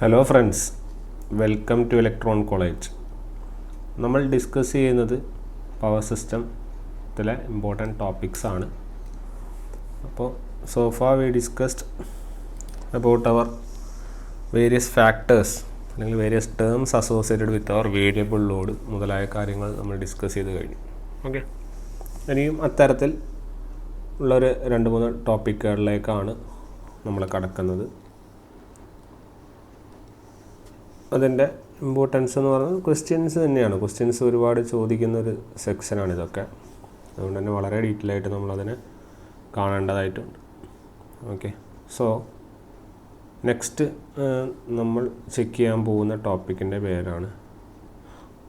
Hello friends, welcome to Electron College. നമ്മൾ discuss ചെയ്യുന്നത് power സിസ്റ്റത്തിലെ ഇമ്പോർട്ടൻറ്റ് ടോപ്പിക്സ് ആണ്. അപ്പോൾ so far we discussed about our various factors അല്ലെങ്കിൽ various terms associated with our variable load മുതലായ കാര്യങ്ങൾ നമ്മൾ ഡിസ്കസ് ചെയ്ത് കഴിഞ്ഞു. ഓക്കെ, ഇനിയും അത്തരത്തിൽ ഉള്ളൊരു 2-3 ടോപ്പിക്കുകളിലേക്കാണ് നമ്മൾ കടക്കുന്നത്. അതിൻ്റെ ഇമ്പോർട്ടൻസ് എന്ന് പറയുന്നത് ക്വസ്റ്റ്യൻസ് തന്നെയാണ്. ക്വസ്റ്റ്യൻസ് ഒരുപാട് ചോദിക്കുന്നൊരു സെക്ഷനാണ് ഇതൊക്കെ. അതുകൊണ്ട് തന്നെ വളരെ ഡീറ്റെയിൽ ആയിട്ട് നമ്മളതിനെ കാണേണ്ടതായിട്ടുണ്ട്. ഓക്കെ, സോ നെക്സ്റ്റ് നമ്മൾ ചെക്ക് ചെയ്യാൻ പോകുന്ന ടോപ്പിക്കിൻ്റെ പേരാണ്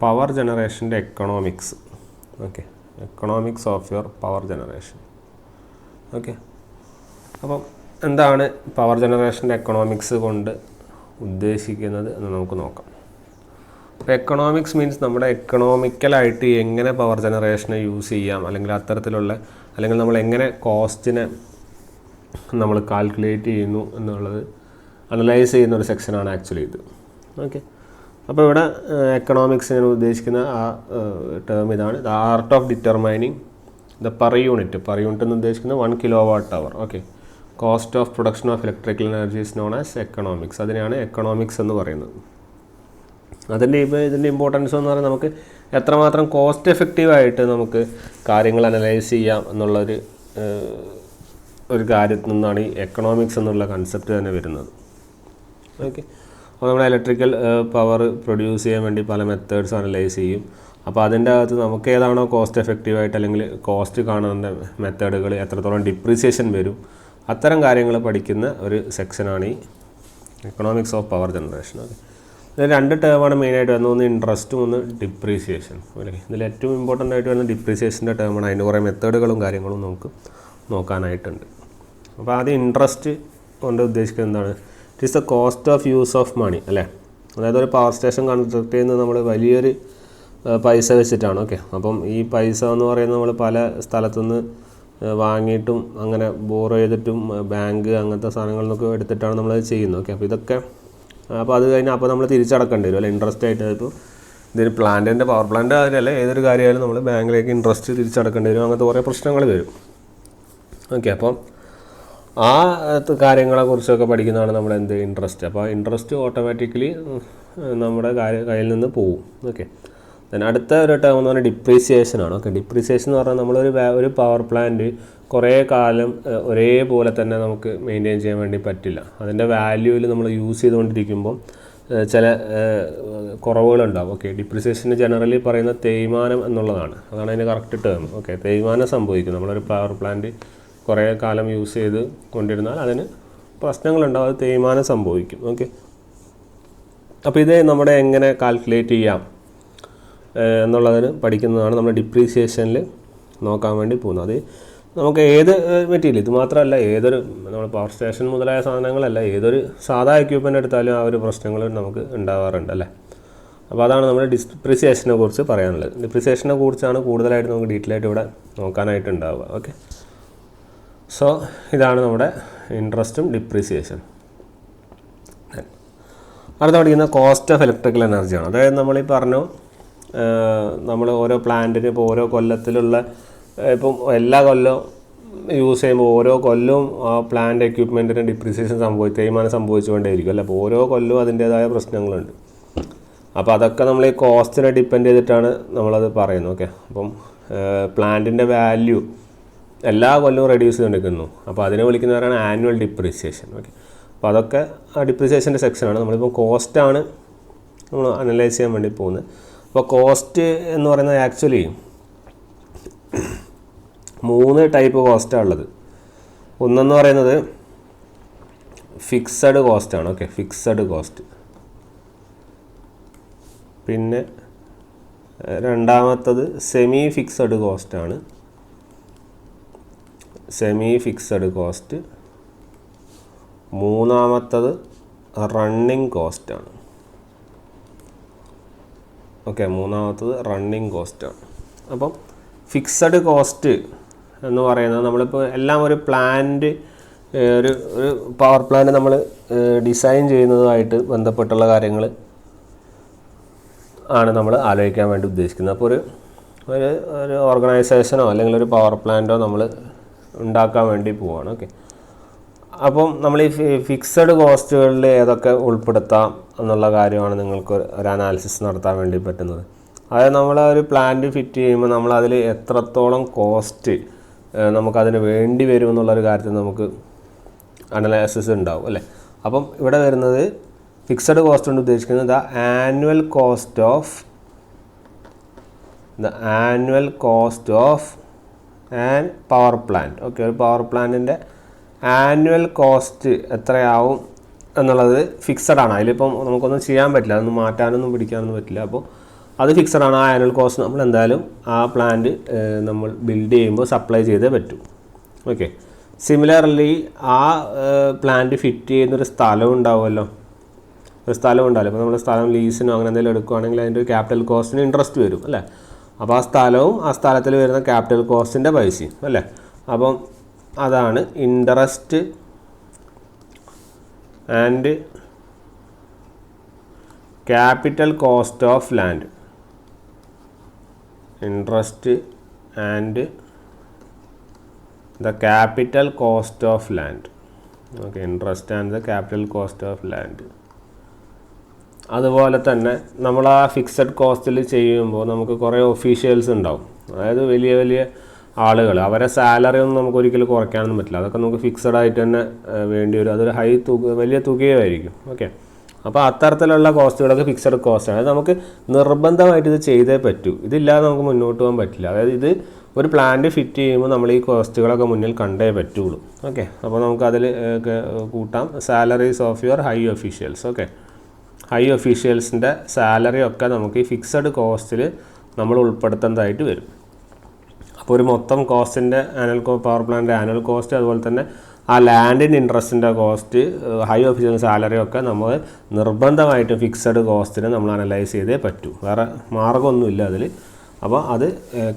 പവർ ജനറേഷൻ്റെ economics. Okay, economics of your power generation. Okay, അപ്പം എന്താണ് പവർ ജനറേഷൻ്റെ എക്കണോമിക്സ് കൊണ്ട് ഉദ്ദേശിക്കുന്നത് എന്ന് നമുക്ക് നോക്കാം. അപ്പോൾ എക്കണോമിക്സ് മീൻസ് നമ്മുടെ എക്കണോമിക്കലായിട്ട് എങ്ങനെ പവർ ജനറേഷനെ യൂസ് ചെയ്യാം, അല്ലെങ്കിൽ അല്ലെങ്കിൽ നമ്മൾ എങ്ങനെ കോസ്റ്റിനെ നമ്മൾ കാൽക്കുലേറ്റ് ചെയ്യുന്നു എന്നുള്ളത് അനലൈസ് ചെയ്യുന്ന ഒരു സെക്ഷനാണ് ആക്ച്വലി ഇത്. ഓക്കെ, അപ്പോൾ ഇവിടെ എക്കണോമിക്സ് ഞാൻ ഉദ്ദേശിക്കുന്ന ആ ടേം ഇതാണ്: the art of determining the per unit എന്ന് ഉദ്ദേശിക്കുന്നത് 1 kWh. Okay, cost of production of electrical energy is known as economics. അതിനെയാണ് എക്കണോമിക്സ് എന്ന് പറയുന്നത്. ഇതിൻ്റെ ഇമ്പോർട്ടൻസ് എന്ന് പറയുന്നത് നമുക്ക് എത്രമാത്രം കോസ്റ്റ് എഫക്റ്റീവായിട്ട് നമുക്ക് കാര്യങ്ങൾ അനലൈസ് ചെയ്യാം എന്നുള്ളൊരു കാര്യത്തിൽ നിന്നാണ് ഈ എക്കണോമിക്സ് എന്നുള്ള കൺസെപ്റ്റ് തന്നെ വരുന്നത്. ഓക്കെ, അപ്പോൾ നമ്മൾ ഇലക്ട്രിക്കൽ പവർ പ്രൊഡ്യൂസ് ചെയ്യാൻ വേണ്ടി പല മെത്തേഡ്സ് അനലൈസ് ചെയ്യും. അപ്പോൾ അതിൻ്റെ അകത്ത് നമുക്ക് ഏതാണോ കോസ്റ്റ് എഫക്റ്റീവായിട്ട് അല്ലെങ്കിൽ കോസ്റ്റ് കാണുന്ന മെത്തേഡുകൾ, എത്രത്തോളം ഡിപ്രീസിയേഷൻ വരും, അത്തരം കാര്യങ്ങൾ പഠിക്കുന്ന ഒരു സെക്ഷനാണ് ഈ economics of power generation. Okay, ഇതിൽ 2 ടേമാണ് മെയിനായിട്ട് വരുന്നത്: ഒന്ന് ഇൻട്രസ്റ്റും, ഒന്ന് ഡിപ്രീസിയേഷൻ. ഓക്കെ, ഇതിൽ ഏറ്റവും ഇമ്പോർട്ടൻ്റ് ആയിട്ട് വരുന്ന ഡിപ്രീസിയേഷൻ്റെ ടേമാണ്. അതിൻ്റെ കുറേ മെത്തേഡുകളും കാര്യങ്ങളും നമുക്ക് നോക്കാനായിട്ടുണ്ട്. അപ്പോൾ ആദ്യം ഇൻട്രസ്റ്റ് കൊണ്ട് ഉദ്ദേശിക്കുന്നത് എന്താണ്? It is the cost of use of money, അല്ലേ? അതായത് ഒരു പവർ സ്റ്റേഷൻ കൺസ്ട്രക്ട് ചെയ്യുന്നത് നമ്മൾ വലിയൊരു പൈസ വെച്ചിട്ടാണ്. ഓക്കെ, അപ്പം ഈ പൈസ എന്ന് പറയുന്നത് നമ്മൾ പല സ്ഥലത്തുനിന്ന് വാങ്ങിയിട്ടും അങ്ങനെ ബോറോ ചെയ്തിട്ടും ബാങ്ക് അങ്ങനത്തെ സാധനങ്ങളിൽ നിന്നൊക്കെ എടുത്തിട്ടാണ് നമ്മളത് ചെയ്യുന്നത്. ഓക്കെ, അപ്പോൾ അത് കഴിഞ്ഞാൽ അപ്പോൾ നമ്മൾ തിരിച്ചടക്കേണ്ടി വരും, അല്ലെ? ഇൻട്രസ്റ്റ് ആയിട്ട്. ഇപ്പോൾ ഇതിന് പവർ പ്ലാന്റ് അതിലല്ല, ഏതൊരു കാര്യമായാലും നമ്മൾ ബാങ്കിലേക്ക് ഇൻട്രസ്റ്റ് തിരിച്ചടക്കേണ്ടി വരും. അങ്ങനത്തെ കുറേ പ്രശ്നങ്ങൾ വരും. ഓക്കെ, അപ്പം ആ കാര്യങ്ങളെക്കുറിച്ചൊക്കെ പഠിക്കുന്നതാണ് നമ്മൾ ഇൻട്രസ്റ്റ്. അപ്പോൾ ഇൻട്രസ്റ്റ് ഓട്ടോമാറ്റിക്കലി നമ്മുടെ കയ്യിൽ നിന്ന് പോവും. ഓക്കെ, അടുത്ത ഒരു ടേം എന്ന് പറഞ്ഞാൽ ഡിപ്രീസിയേഷനാണ്. ഓക്കെ, ഡിപ്രീസിയേഷൻ എന്ന് പറഞ്ഞാൽ ഒരു പവർ പ്ലാന്റ് കുറേ കാലം ഒരേപോലെ തന്നെ നമുക്ക് മെയിൻറ്റെയിൻ ചെയ്യാൻ വേണ്ടി പറ്റില്ല. അതിൻ്റെ വാല്യൂവിൽ നമ്മൾ യൂസ് ചെയ്തുകൊണ്ടിരിക്കുമ്പം ചില കുറവുകളുണ്ടാവും. ഓക്കെ, ഡിപ്രീസിയേഷന് ജനറലി പറയുന്ന തേയ്മാനം എന്നുള്ളതാണ്. അതാണ് അതിൻ്റെ കറക്റ്റ് ടേം. ഓക്കെ, തേയ്മാനം സംഭവിക്കും. നമ്മളൊരു പവർ പ്ലാന്റ് കുറേ കാലം യൂസ് ചെയ്ത് കൊണ്ടിരുന്നാൽ അതിന് പ്രശ്നങ്ങളുണ്ടാവും, അത് തേയ്മാനം സംഭവിക്കും. ഓക്കെ, അപ്പോൾ ഇത് നമ്മുടെ എങ്ങനെ കാൽക്കുലേറ്റ് ചെയ്യാം എന്നുള്ളതിന് പഠിക്കുന്നതാണ് നമ്മൾ ഡിപ്രീസിയേഷനിൽ നോക്കാൻ വേണ്ടി പോകുന്നത്. അത് നമുക്ക് ഏത് മെറ്റീരിയൽ, ഇത് മാത്രമല്ല, നമ്മൾ പവർ സ്റ്റേഷൻ മുതലായ സാധനങ്ങളല്ല, ഏതൊരു സാധാ എക്യുപ്മെൻ്റ് എടുത്താലും ആ ഒരു പ്രശ്നങ്ങൾ നമുക്ക് ഉണ്ടാവാറുണ്ട്, അല്ലേ? അപ്പോൾ അതാണ് നമ്മൾ ഡിപ്രീസിയേഷനെ കുറിച്ച് പറയാനുള്ളത്. ഡിപ്രീസിയേഷനെ കുറിച്ചാണ് കൂടുതലായിട്ട് നമുക്ക് ഡീറ്റെയിൽ ആയിട്ട് ഇവിടെ നോക്കാനായിട്ട് ഉണ്ടാവുക. ഓക്കെ, സോ ഇതാണ് നമ്മുടെ ഇൻട്രസ്റ്റും ഡിപ്രീസിയേഷൻ. അടുത്ത പഠിക്കുന്ന കോസ്റ്റ് ഓഫ് ഇലക്ട്രിക്കൽ എനർജിയാണ്. അതായത് നമ്മളീ പറഞ്ഞു, നമ്മൾ ഓരോ പ്ലാന്റിന് ഇപ്പോൾ ഓരോ കൊല്ലത്തിലുള്ള, ഇപ്പം എല്ലാ കൊല്ലവും യൂസ് ചെയ്യുമ്പോൾ ഓരോ കൊല്ലവും ആ പ്ലാന്റ് എക്യുപ്മെൻറ്റിന് ഡിപ്രീസിയേഷൻ തേയ്മാനം സംഭവിച്ചുകൊണ്ടേയിരിക്കും, അല്ലേ? അപ്പോൾ ഓരോ കൊല്ലവും അതിൻ്റേതായ പ്രശ്നങ്ങളുണ്ട്. അപ്പോൾ അതൊക്കെ നമ്മൾ ഈ കോസ്റ്റിനെ ഡിപ്പെൻഡ് ചെയ്തിട്ടാണ് നമ്മളത് പറയുന്നത്. ഓക്കെ, അപ്പം പ്ലാന്റിൻ്റെ വാല്യൂ എല്ലാ കൊല്ലവും റെഡ്യൂസ് ചെയ്തുകൊണ്ടിരിക്കുന്നു. അപ്പോൾ അതിനെ വിളിക്കുന്നവരാണ് ആനുവൽ ഡിപ്രീസിയേഷൻ. ഓക്കെ, അപ്പോൾ അതൊക്കെ ആ ഡിപ്രീസിയേഷൻ്റെ സെക്ഷനാണ്. നമ്മളിപ്പോൾ കോസ്റ്റാണ് നമ്മൾ അനലൈസ് ചെയ്യാൻ വേണ്ടി പോകുന്നത്. അപ്പോൾ കോസ്റ്റ് എന്ന് പറയുന്നത് ആക്ച്വലി 3 ടൈപ്പ് കോസ്റ്റാണ് ഉള്ളത്. ഒന്നെന്ന് പറയുന്നത് ഫിക്സഡ് കോസ്റ്റാണ്. Okay, fixed cost. പിന്നെ രണ്ടാമത്തത് സെമി ഫിക്സഡ് കോസ്റ്റാണ്. മൂന്നാമത്തത് റണ്ണിങ് കോസ്റ്റാണ്. ഓക്കെ, മൂന്നാമത്തത് റണ്ണിങ് കോസ്റ്റാണ്. അപ്പം ഫിക്സഡ് കോസ്റ്റ് എന്ന് പറയുന്നത് നമ്മളിപ്പോൾ എല്ലാം ഒരു പ്ലാന്റ് ഒരു പവർ പ്ലാന്റ് നമ്മൾ ഡിസൈൻ ചെയ്യുന്നതുമായിട്ട് ബന്ധപ്പെട്ടുള്ള കാര്യങ്ങൾ ആണ് നമ്മൾ ആലോചിക്കാൻ വേണ്ടി ഉദ്ദേശിക്കുന്നത്. അപ്പോൾ ഒരു ഓർഗനൈസേഷനോ അല്ലെങ്കിൽ ഒരു പവർ പ്ലാന്റോ നമ്മൾ ഉണ്ടാക്കാൻ വേണ്ടി പോവുകയാണ്. ഓക്കെ, അപ്പം നമ്മൾ ഈ ഫിക്സഡ് കോസ്റ്റുകളിൽ ഏതൊക്കെ ഉൾപ്പെടുത്താം എന്നുള്ള കാര്യമാണ് നിങ്ങൾക്ക് ഒരു അനാലിസിസ് നടത്താൻ വേണ്ടി പറ്റുന്നത്. അതായത് നമ്മൾ ഒരു പ്ലാന്റ് ഫിറ്റ് ചെയ്യുമ്പോൾ നമ്മൾ അതിൽ എത്രത്തോളം കോസ്റ്റ് നമുക്കതിന് വേണ്ടി വരും എന്നുള്ളൊരു കാര്യത്തിൽ നമുക്ക് അനലൈസിസ് ഉണ്ടാവും അല്ലേ. അപ്പം ഇവിടെ വരുന്നത് ഫിക്സഡ് കോസ്റ്റ് കൊണ്ട് ഉദ്ദേശിക്കുന്നത് the annual cost of an power plant. Okay, ഒരു പവർ പ്ലാന്റിൻ്റെ ആനുവൽ കോസ്റ്റ് എത്രയാവും എന്നുള്ളത് ഫിക്സഡ് ആണ്. അതിലിപ്പം നമുക്കൊന്നും ചെയ്യാൻ പറ്റില്ല, അതൊന്നും മാറ്റാനൊന്നും പിടിക്കാനൊന്നും പറ്റില്ല. അപ്പോൾ അത് ഫിക്സഡ് ആണ്. ആ ആനുവൽ കോസ്റ്റ് നമ്മൾ എന്തായാലും ആ പ്ലാന്റ് നമ്മൾ ബിൽഡ് ചെയ്യുമ്പോൾ സപ്ലൈ ചെയ്തേ പറ്റൂ. ഓക്കെ, സിമിലർലി ആ പ്ലാന്റ് ഫിറ്റ് ചെയ്യുന്നൊരു സ്ഥലം ഉണ്ടാവുമല്ലോ, ഒരു സ്ഥലം ഉണ്ടാവില്ല. അപ്പോൾ നമ്മൾ സ്ഥലം ലീസിനോ അങ്ങനെ എന്തെങ്കിലും എടുക്കുകയാണെങ്കിൽ അതിൻ്റെ ഒരു ക്യാപിറ്റൽ കോസ്റ്റിന് ഇൻട്രസ്റ്റ് വരും അല്ലേ. അപ്പോൾ ആ സ്ഥലവും ആ സ്ഥലത്തിൽ വരുന്ന ക്യാപിറ്റൽ കോസ്റ്റിൻ്റെ പൈസയും അല്ലേ. അപ്പം അതാണ് interest and capital cost of land. Interest and the capital cost of land. Okay, interest and the capital cost of land. അതുപോലെ തന്നെ നമ്മൾ ആ ഫിക്സഡ് കോസ്റ്റിൽ ചെയ്യുമ്പോൾ നമുക്ക് കുറേ ഒഫീഷ്യൽസ് ഉണ്ടാവും. അതായത് വലിയ വലിയ ആളുകൾ, അവരെ സാലറി ഒന്നും നമുക്ക് ഒരിക്കലും കുറയ്ക്കാനൊന്നും പറ്റില്ല. അതൊക്കെ നമുക്ക് ഫിക്സഡ് ആയിട്ട് തന്നെ വേണ്ടി വരും. അതൊരു വലിയ തുകയായിരിക്കും. ഓക്കെ, അപ്പോൾ അത്തരത്തിലുള്ള കോസ്റ്റുകളൊക്കെ ഫിക്സഡ് കോസ്റ്റാണ്. അതായത് നമുക്ക് നിർബന്ധമായിട്ട് ഇത് ചെയ്തേ പറ്റൂ, ഇതില്ലാതെ നമുക്ക് മുന്നോട്ട് പോകാൻ പറ്റില്ല. അതായത് ഇത് ഒരു പ്ലാന്റ് ഫിറ്റ് ചെയ്യുമ്പോൾ നമ്മൾ ഈ കോസ്റ്റുകളൊക്കെ മുന്നിൽ കണ്ടേ പറ്റുള്ളൂ. ഓക്കെ, അപ്പോൾ നമുക്കതിൽ കൂട്ടാം salaries of your high officials. Okay, high ഒഫീഷ്യൽസിൻ്റെ സാലറി ഒക്കെ നമുക്ക് ഈ ഫിക്സഡ് കോസ്റ്റിൽ നമ്മൾ ഉൾപ്പെടുത്തേണ്ടതായിട്ട് വരും. അപ്പോൾ ഒരു മൊത്തം കോസ്റ്റിൻ്റെ പവർ പ്ലാന്റ് ആനുവൽ കോസ്റ്റ്, അതുപോലെ തന്നെ ആ ലാൻഡിൻ്റെ ഇൻട്രസ്റ്റിൻ്റെ കോസ്റ്റ്, ഹൈ ഒഫീഷ്യൽ സാലറി ഒക്കെ നമ്മൾ നിർബന്ധമായിട്ടും ഫിക്സഡ് കോസ്റ്റിന് നമ്മൾ അനലൈസ് ചെയ്തേ പറ്റൂ. വേറെ മാർഗ്ഗമൊന്നുമില്ല അതിൽ. അപ്പോൾ അത്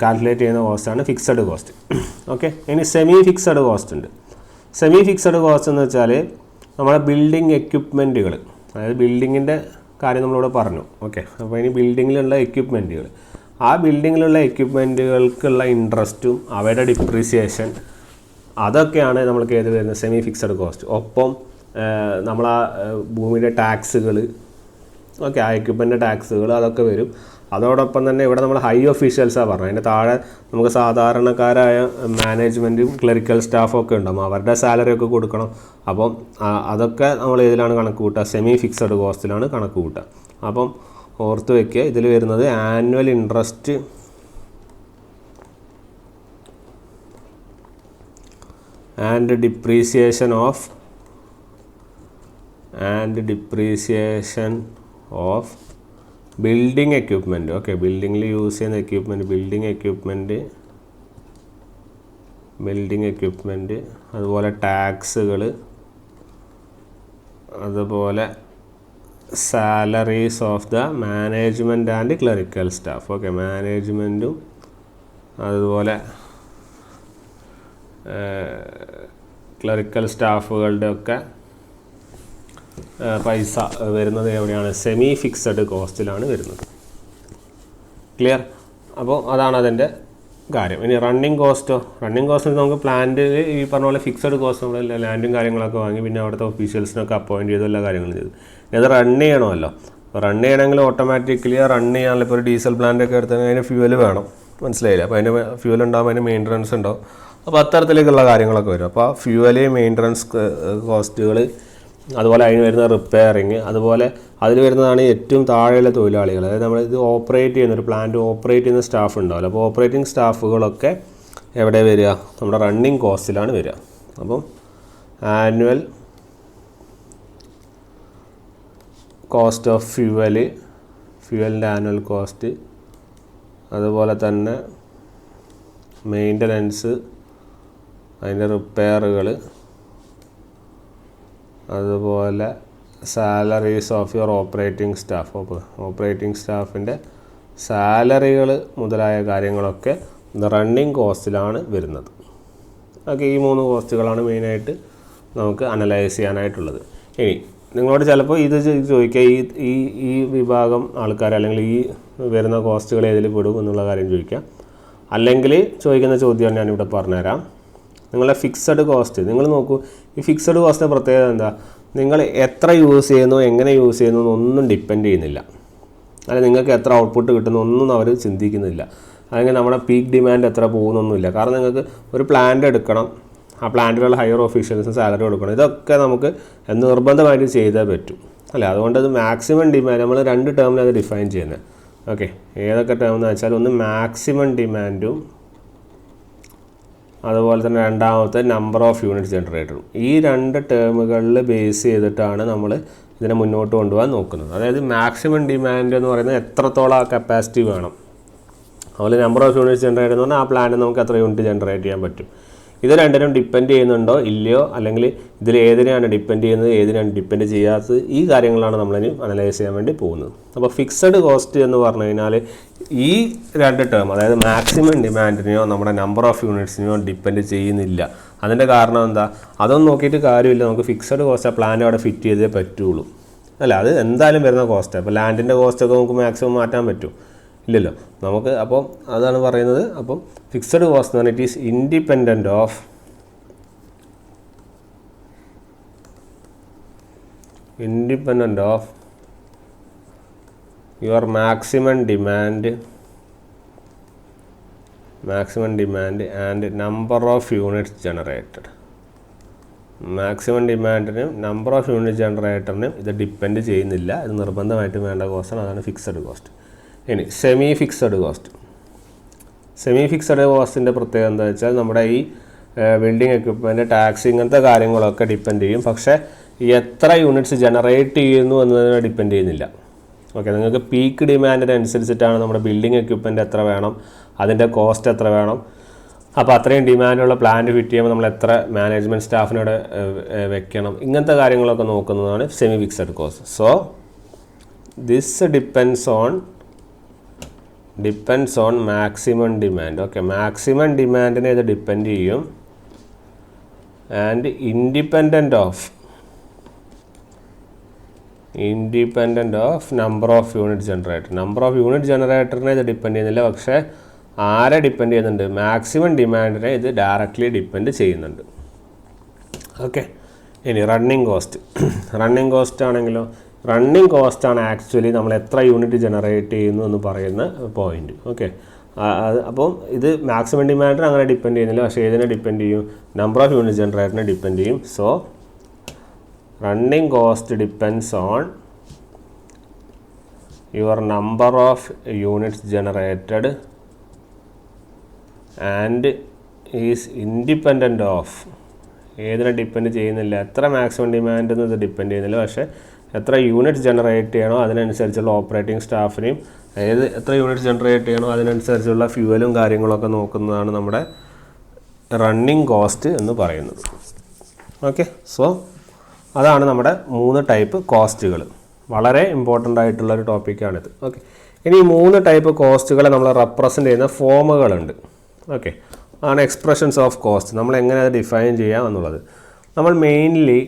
കാൽക്കുലേറ്റ് ചെയ്യുന്ന കോസ്റ്റാണ് ഫിക്സഡ് കോസ്റ്റ്. ഓക്കെ, ഇനി സെമി ഫിക്സഡ് കോസ്റ്റ് ഉണ്ട്. സെമി ഫിക്സഡ് കോസ്റ്റ് എന്ന് വെച്ചാൽ നമ്മുടെ ബിൽഡിംഗ് എക്യുപ്മെൻറ്റുകൾ, അതായത് ബിൽഡിങ്ങിൻ്റെ കാര്യം നമ്മളിവിടെ പറഞ്ഞു. ഓക്കെ, അപ്പോൾ ഇനി ബിൽഡിങ്ങിലുള്ള എക്യുപ്മെൻറ്റുകൾ, ആ ബിൽഡിങ്ങിലുള്ള എക്യുപ്മെൻറ്റുകൾക്കുള്ള ഇൻട്രസ്റ്റും അവയുടെ ഡിപ്രീസിയേഷൻ, അതൊക്കെയാണ് നമ്മൾക്ക് ഏത് വരുന്നത് സെമി ഫിക്സഡ് കോസ്റ്റ്. ഒപ്പം നമ്മൾ ആ ഭൂമിയുടെ ടാക്സുകൾ, ഓക്കെ, ആ എക്യുപ്മെൻറ്റ് ടാക്സുകൾ അതൊക്കെ വരും. അതോടൊപ്പം തന്നെ ഇവിടെ നമ്മൾ ഹൈ ഒഫീഷ്യൽസാണ് പറഞ്ഞത്. അതിൻ്റെ താഴെ നമുക്ക് സാധാരണക്കാരായ മാനേജ്മെൻറ്റും ക്ലറിക്കൽ സ്റ്റാഫും ഒക്കെ ഉണ്ടാകും, അവരുടെ സാലറി ഒക്കെ കൊടുക്കണം. അപ്പം അതൊക്കെ നമ്മൾ ഏതിലാണ് കണക്ക് കൂട്ടുക? സെമി ഫിക്സഡ് കോസ്റ്റിലാണ് കണക്ക് കൂട്ടുക. അപ്പം ഓർത്ത് വയ്ക്കുക, ഇതിൽ വരുന്നത് annual interest and depreciation of building equipment. Okay, ബിൽഡിങ്ങിൽ യൂസ് ചെയ്യുന്ന എക്യുപ്മെൻറ്റ്, ബിൽഡിംഗ് എക്യുപ്മെൻറ്റ്, അതുപോലെ ടാക്സുകൾ, അതുപോലെ salaries of the management and clerical staff. Okay, മാനേജ്മെൻറ്റും അതുപോലെ ക്ലറിക്കൽ സ്റ്റാഫുകളുടെ ഒക്കെ പൈസ വരുന്നത് എവിടെയാണ്? സെമി ഫിക്സഡ് കോസ്റ്റിലാണ് വരുന്നത്. ക്ലിയർ? അപ്പോൾ അതാണ് അതിൻ്റെ കാര്യം. ഇനി റണ്ണിങ് കോസ്റ്റോ? റണ്ണിങ് കോസ്റ്റ് നമുക്ക് പ്ലാന്റിൽ ഈ പറഞ്ഞ പോലെ ഫിക്സഡ് കോസ്റ്റ് നമ്മൾ ലാൻഡും കാര്യങ്ങളൊക്കെ വാങ്ങി പിന്നെ അവിടുത്തെ ഒഫീഷ്യൽസിനൊക്കെ അപ്പോയിൻറ്റ് ചെയ്ത് എല്ലാ കാര്യങ്ങളും ചെയ്തു. ഇത് റൺ ചെയ്യണമല്ലോ. റൺ ചെയ്യണമെങ്കിൽ ഓട്ടോമാറ്റിക്കലി റൺ ചെയ്യാനുള്ള ഇപ്പോൾ ഒരു ഡീസൽ പ്ലാന്റൊക്കെ എടുത്താൽ അതിന് ഫ്യൂവൽ വേണം, മനസ്സിലായില്ല? അപ്പോൾ അതിന് ഫ്യൂവൽ ഉണ്ടാകും, അതിന് മെയിൻ്റനൻസ് ഉണ്ടാവും. അപ്പോൾ അത്തരത്തിലേക്കുള്ള കാര്യങ്ങളൊക്കെ വരും. അപ്പോൾ ആ ഫ്യൂവല്, മെയിൻ്റനൻസ് കോസ്റ്റുകൾ, അതുപോലെ അതിന് വരുന്ന റിപ്പയറിങ്, അതുപോലെ അതിൽ വരുന്നതാണ് ഏറ്റവും താഴെയുള്ള തൊഴിലാളികൾ. അതായത് നമ്മളിത് ഓപ്പറേറ്റ് ചെയ്യുന്ന ഒരു പ്ലാന്റ് ഓപ്പറേറ്റ് ചെയ്യുന്ന സ്റ്റാഫ് ഉണ്ടാവില്ല. അപ്പോൾ ഓപ്പറേറ്റിംഗ് സ്റ്റാഫുകളൊക്കെ എവിടെ വരിക? നമ്മുടെ റണ്ണിങ് കോസ്റ്റിലാണ് വരിക. അപ്പം ആനുവൽ കോസ്റ്റ് ഓഫ് ഫ്യൂവലിൻ്റെ ആനുവൽ കോസ്റ്റ്, അതുപോലെ തന്നെ മെയിൻ്റനൻസ്, അതിൻ്റെ റിപ്പയറുകൾ, അതുപോലെ salaries of your operating staff. Operating സ്റ്റാഫിൻ്റെ സാലറികൾ മുതലായ കാര്യങ്ങളൊക്കെ റണ്ണിങ് കോസ്റ്റിലാണ് വരുന്നത്. ഓക്കെ, ഈ 3 കോസ്റ്റുകളാണ് മെയിനായിട്ട് നമുക്ക് അനലൈസ് ചെയ്യാനായിട്ടുള്ളത്. ഇനി നിങ്ങളോട് ചിലപ്പോൾ ഇത് ചോദിക്കുക, ഈ വിഭാഗം ആൾക്കാർ അല്ലെങ്കിൽ ഈ വരുന്ന കോസ്റ്റുകൾ ഏതിൽ പെടും എന്നുള്ള കാര്യം ചോദിക്കാം. അല്ലെങ്കിൽ ചോദിക്കുന്ന ചോദ്യമാണ് ഞാനിവിടെ പറഞ്ഞുതരാം. നിങ്ങളുടെ ഫിക്സഡ് കോസ്റ്റ് നിങ്ങൾ നോക്കൂ. ഈ ഫിക്സഡ് കോസ്റ്റിൻ്റെ പ്രത്യേകത എന്താ? നിങ്ങൾ എത്ര യൂസ് ചെയ്യുന്നു, എങ്ങനെ യൂസ് ചെയ്യുന്നു എന്നൊന്നും ഡിപ്പെൻഡ് ചെയ്യുന്നില്ല. അല്ലെങ്കിൽ നിങ്ങൾക്ക് എത്ര ഔട്ട്പുട്ട് കിട്ടുന്നു ഒന്നും അവർ ചിന്തിക്കുന്നില്ല. അല്ലെങ്കിൽ നമ്മുടെ പീക്ക് ഡിമാൻഡ് എത്ര പോകുന്നൊന്നുമില്ല. കാരണം നിങ്ങൾക്ക് ഒരു പ്ലാന്റ് എടുക്കണം, ആ പ്ലാന്റിലുള്ള ഹയർ ഓഫീഷ്യൽസിന് സാലറി കൊടുക്കണം. ഇതൊക്കെ നമുക്ക് നിർബന്ധമായിട്ട് ചെയ്തേ പറ്റും അല്ലേ. അതുകൊണ്ട് അത് മാക്സിമം ഡിമാൻഡ് നമ്മൾ 2 ടേമിൽ അത് ഡിഫൈൻ ചെയ്യുന്നത്. ഓക്കെ, ഏതൊക്കെ ടേം എന്ന് വെച്ചാൽ ഒന്ന് മാക്സിമം ഡിമാൻഡും അതുപോലെ തന്നെ രണ്ടാമത്തെ നമ്പർ ഓഫ് യൂണിറ്റ്സ് ജനറേറ്ററും. ഈ 2 ടേമുകളിൽ ബേസ് ചെയ്തിട്ടാണ് നമ്മൾ ഇതിനെ മുന്നോട്ട് കൊണ്ടുപോകാൻ നോക്കുന്നത്. അതായത് മാക്സിമം ഡിമാൻഡ് എന്ന് പറയുന്നത് എത്രത്തോളം ആ കപ്പാസിറ്റി വേണം, അതുപോലെ നമ്പർ ഓഫ് യൂണിറ്റ്സ് ജനറേറ്റ് എന്ന് പറഞ്ഞാൽ ആ പ്ലാന്റ് നമുക്ക് എത്ര യൂണിറ്റ് ജനറേറ്റ് ചെയ്യാൻ പറ്റും. ഇത് രണ്ടിനും ഡിപ്പെൻഡ് ചെയ്യുന്നുണ്ടോ ഇല്ലയോ, അല്ലെങ്കിൽ ഇതിൽ ഏതിനെയാണ് ഡിപ്പെൻഡ് ചെയ്യുന്നത്, ഏതിനാണ് ഡിപ്പെൻഡ് ചെയ്യാത്തത്, ഈ കാര്യങ്ങളാണ് നമ്മളിനി അനലൈസ് ചെയ്യാൻ വേണ്ടി പോകുന്നത്. അപ്പോൾ ഫിക്സഡ് കോസ്റ്റ് എന്ന് പറഞ്ഞു കഴിഞ്ഞാൽ ഈ 2 ടേം, അതായത് മാക്സിമം ഡിമാൻഡിനെയോ നമ്മുടെ നമ്പർ ഓഫ് യൂണിറ്റ്സിനെയോ ഡിപ്പെൻഡ് ചെയ്യുന്നില്ല. അതിൻ്റെ കാരണം എന്താ? അതൊന്നും നോക്കിയിട്ട് കാര്യമില്ല. നമുക്ക് ഫിക്സഡ് കോസ്റ്റ് ആ പ്ലാൻ അവിടെ ഫിറ്റ് ചെയ്തേ പറ്റുള്ളൂ അല്ല. അത് എന്തായാലും വരുന്ന കോസ്റ്റാണ്. അപ്പോൾ ലാൻഡിൻ്റെ കോസ്റ്റൊക്കെ നമുക്ക് മാക്സിമം മാറ്റാൻ പറ്റും ഇല്ലല്ലോ നമുക്ക്. അപ്പം അതാണ് പറയുന്നത്. അപ്പം ഫിക്സഡ് കോസ്റ്റ് എന്ന് പറഞ്ഞാൽ it is independent of your maximum demand and number of units generated. Maximum ഡിമാൻഡിനും നമ്പർ ഓഫ് യൂണിറ്റ് ജനറേറ്ററിനും ഇത് ഡിപ്പെൻഡ് ചെയ്യുന്നില്ല. ഇത് നിർബന്ധമായിട്ടും വേണ്ട കോസ്റ്റാണ്. അതാണ് ഫിക്സഡ് കോസ്റ്റ്. ഇനി സെമി ഫിക്സഡ് കോസ്റ്റിൻ്റെ പ്രത്യേകത എന്താ വെച്ചാൽ നമ്മുടെ ഈ ബിൽഡിംഗ് എക്യുപ്മെൻറ്റ്, ടാക്സ്, ഇങ്ങനത്തെ കാര്യങ്ങളൊക്കെ ഡിപ്പെൻഡ് ചെയ്യും. പക്ഷേ എത്ര യൂണിറ്റ്സ് ജനറേറ്റ് ചെയ്യുന്നു എന്നതിനെ ഡിപ്പെൻഡ് ചെയ്യുന്നില്ല. ഓക്കെ, നിങ്ങൾക്ക് പീക്ക് ഡിമാൻഡിനനുസരിച്ചിട്ടാണ് നമ്മുടെ ബിൽഡിംഗ് എക്യുപ്മെൻറ്റ് എത്ര വേണം, അതിൻ്റെ കോസ്റ്റ് എത്ര വേണം. അപ്പോൾ അത്രയും ഡിമാൻഡുള്ള പ്ലാന്റ് ഫിറ്റ് ചെയ്യുമ്പോൾ നമ്മൾ എത്ര മാനേജ്മെൻറ്റ് സ്റ്റാഫിനോട് വെക്കണം, ഇങ്ങനത്തെ കാര്യങ്ങളൊക്കെ നോക്കുന്നതാണ് semi fixed cost. So this depends on maximum demand. Okay, maximum ഡിമാൻഡിനെ ഇത് ഡിപ്പെൻഡ് ചെയ്യും. And independent of number of unit ജനറേറ്ററിനെ ഇത് ഡിപ്പെൻഡ് ചെയ്യുന്നില്ല. പക്ഷേ ആരെ ഡിപ്പെൻഡ് ചെയ്യുന്നുണ്ട്? മാക്സിമം ഡിമാൻഡിനെ ഇത് ഡയറക്റ്റ്ലി ഡിപ്പെൻഡ് ചെയ്യുന്നുണ്ട്. ഓക്കെ, ഇനി റണ്ണിങ് കോസ്റ്റ് ആണെങ്കിലോ, റണ്ണിങ് കോസ്റ്റാണ് ആക്ച്വലി നമ്മൾ എത്ര യൂണിറ്റ് ജനറേറ്റ് ചെയ്യുന്നു എന്ന് പറയുന്ന പോയിന്റ്. ഓക്കെ, അപ്പം ഇത് മാക്സിമം ഡിമാൻഡിനെ അങ്ങനെ ഡിപ്പെൻഡ് ചെയ്യുന്നില്ല. പക്ഷേ ഏതിനെ ഡിപ്പെൻഡ് ചെയ്യും? നമ്പർ ഓഫ് യൂണിറ്റ് ജനറേറ്ററിനെ ഡിപ്പെൻഡ് ചെയ്യും. So running cost depends on your number of units generated and is independent of, ഏതിനെ ഡിപ്പെൻഡ് ചെയ്യുന്നില്ല? എത്ര മാക്സിമം ഡിമാൻഡ് എന്ന് ഇത് ഡിപ്പെൻഡ് ചെയ്യുന്നില്ല. പക്ഷേ എത്ര യൂണിറ്റ്സ് ജനറേറ്റ് ചെയ്യണോ അതിനനുസരിച്ചുള്ള ഓപ്പറേറ്റിംഗ് സ്റ്റാഫിനെയും, എത്ര യൂണിറ്റ്സ് ജനറേറ്റ് ചെയ്യണോ അതിനനുസരിച്ചുള്ള ഫ്യൂവലും കാര്യങ്ങളൊക്കെ നോക്കുന്നതാണ് നമ്മുടെ റണ്ണിങ് കോസ്റ്റ് എന്ന് പറയുന്നത്. ഓക്കെ, സോ അതാണ് നമ്മുടെ 3 ടൈപ്പ് കോസ്റ്റുകൾ. വളരെ ഇമ്പോർട്ടൻ്റ് ആയിട്ടുള്ളൊരു ടോപ്പിക്കാണിത്. ഓക്കെ, ഇനി ഈ 3 ടൈപ്പ് കോസ്റ്റുകളെ നമ്മൾ റെപ്രസെൻ്റ് ചെയ്യുന്ന ഫോമുകളുണ്ട്. ഓക്കെ, ആണ് എക്സ്പ്രഷൻസ് ഓഫ് കോസ്റ്റ്. നമ്മൾ എങ്ങനെ അത് ഡിഫൈൻ ചെയ്യാം എന്നുള്ളത്. നമ്മൾ മെയിൻലി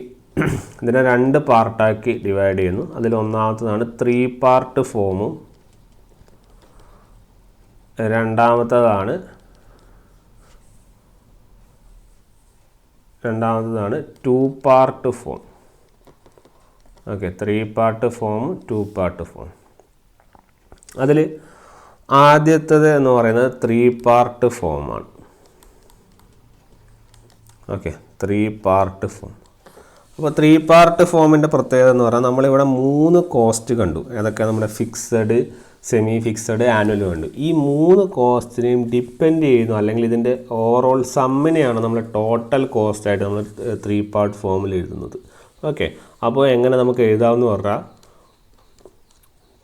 ഇതിനെ 2 പാർട്ടാക്കി ഡിവൈഡ് ചെയ്യുന്നു. അതിൽ ഒന്നാമത്തതാണ് 3 പാർട്ട് ഫോമും, രണ്ടാമത്തതാണ് 2 part form. Okay, 3 part form, 2 part form. അതിൽ ആദ്യത്തേത് എന്ന് പറയുന്നത് 3 പാർട്ട് ഫോമാണ്. Okay, 3 part form. അപ്പോൾ 3 പാർട്ട് ഫോമിൻ്റെ പ്രത്യേകത എന്ന് പറഞ്ഞാൽ നമ്മളിവിടെ 3 കോസ്റ്റ് കണ്ടു. ഏതൊക്കെ? നമ്മുടെ ഫിക്സഡ്, സെമി ഫിക്സഡ്, ആനുവലും ഉണ്ട്. ഈ 3 കോസ്റ്റിനെയും ഡിപ്പെൻഡ് ചെയ്യുന്നു, അല്ലെങ്കിൽ ഇതിൻ്റെ ഓവറോൾ സമ്മിനെയാണ് നമ്മൾ ടോട്ടൽ കോസ്റ്റായിട്ട് നമ്മൾ 3 പാർട്ട് ഫോമിൽ എഴുതുന്നത്. ഓക്കെ, അപ്പോൾ എങ്ങനെ നമുക്ക് എഴുതാമെന്ന് പറഞ്ഞാൽ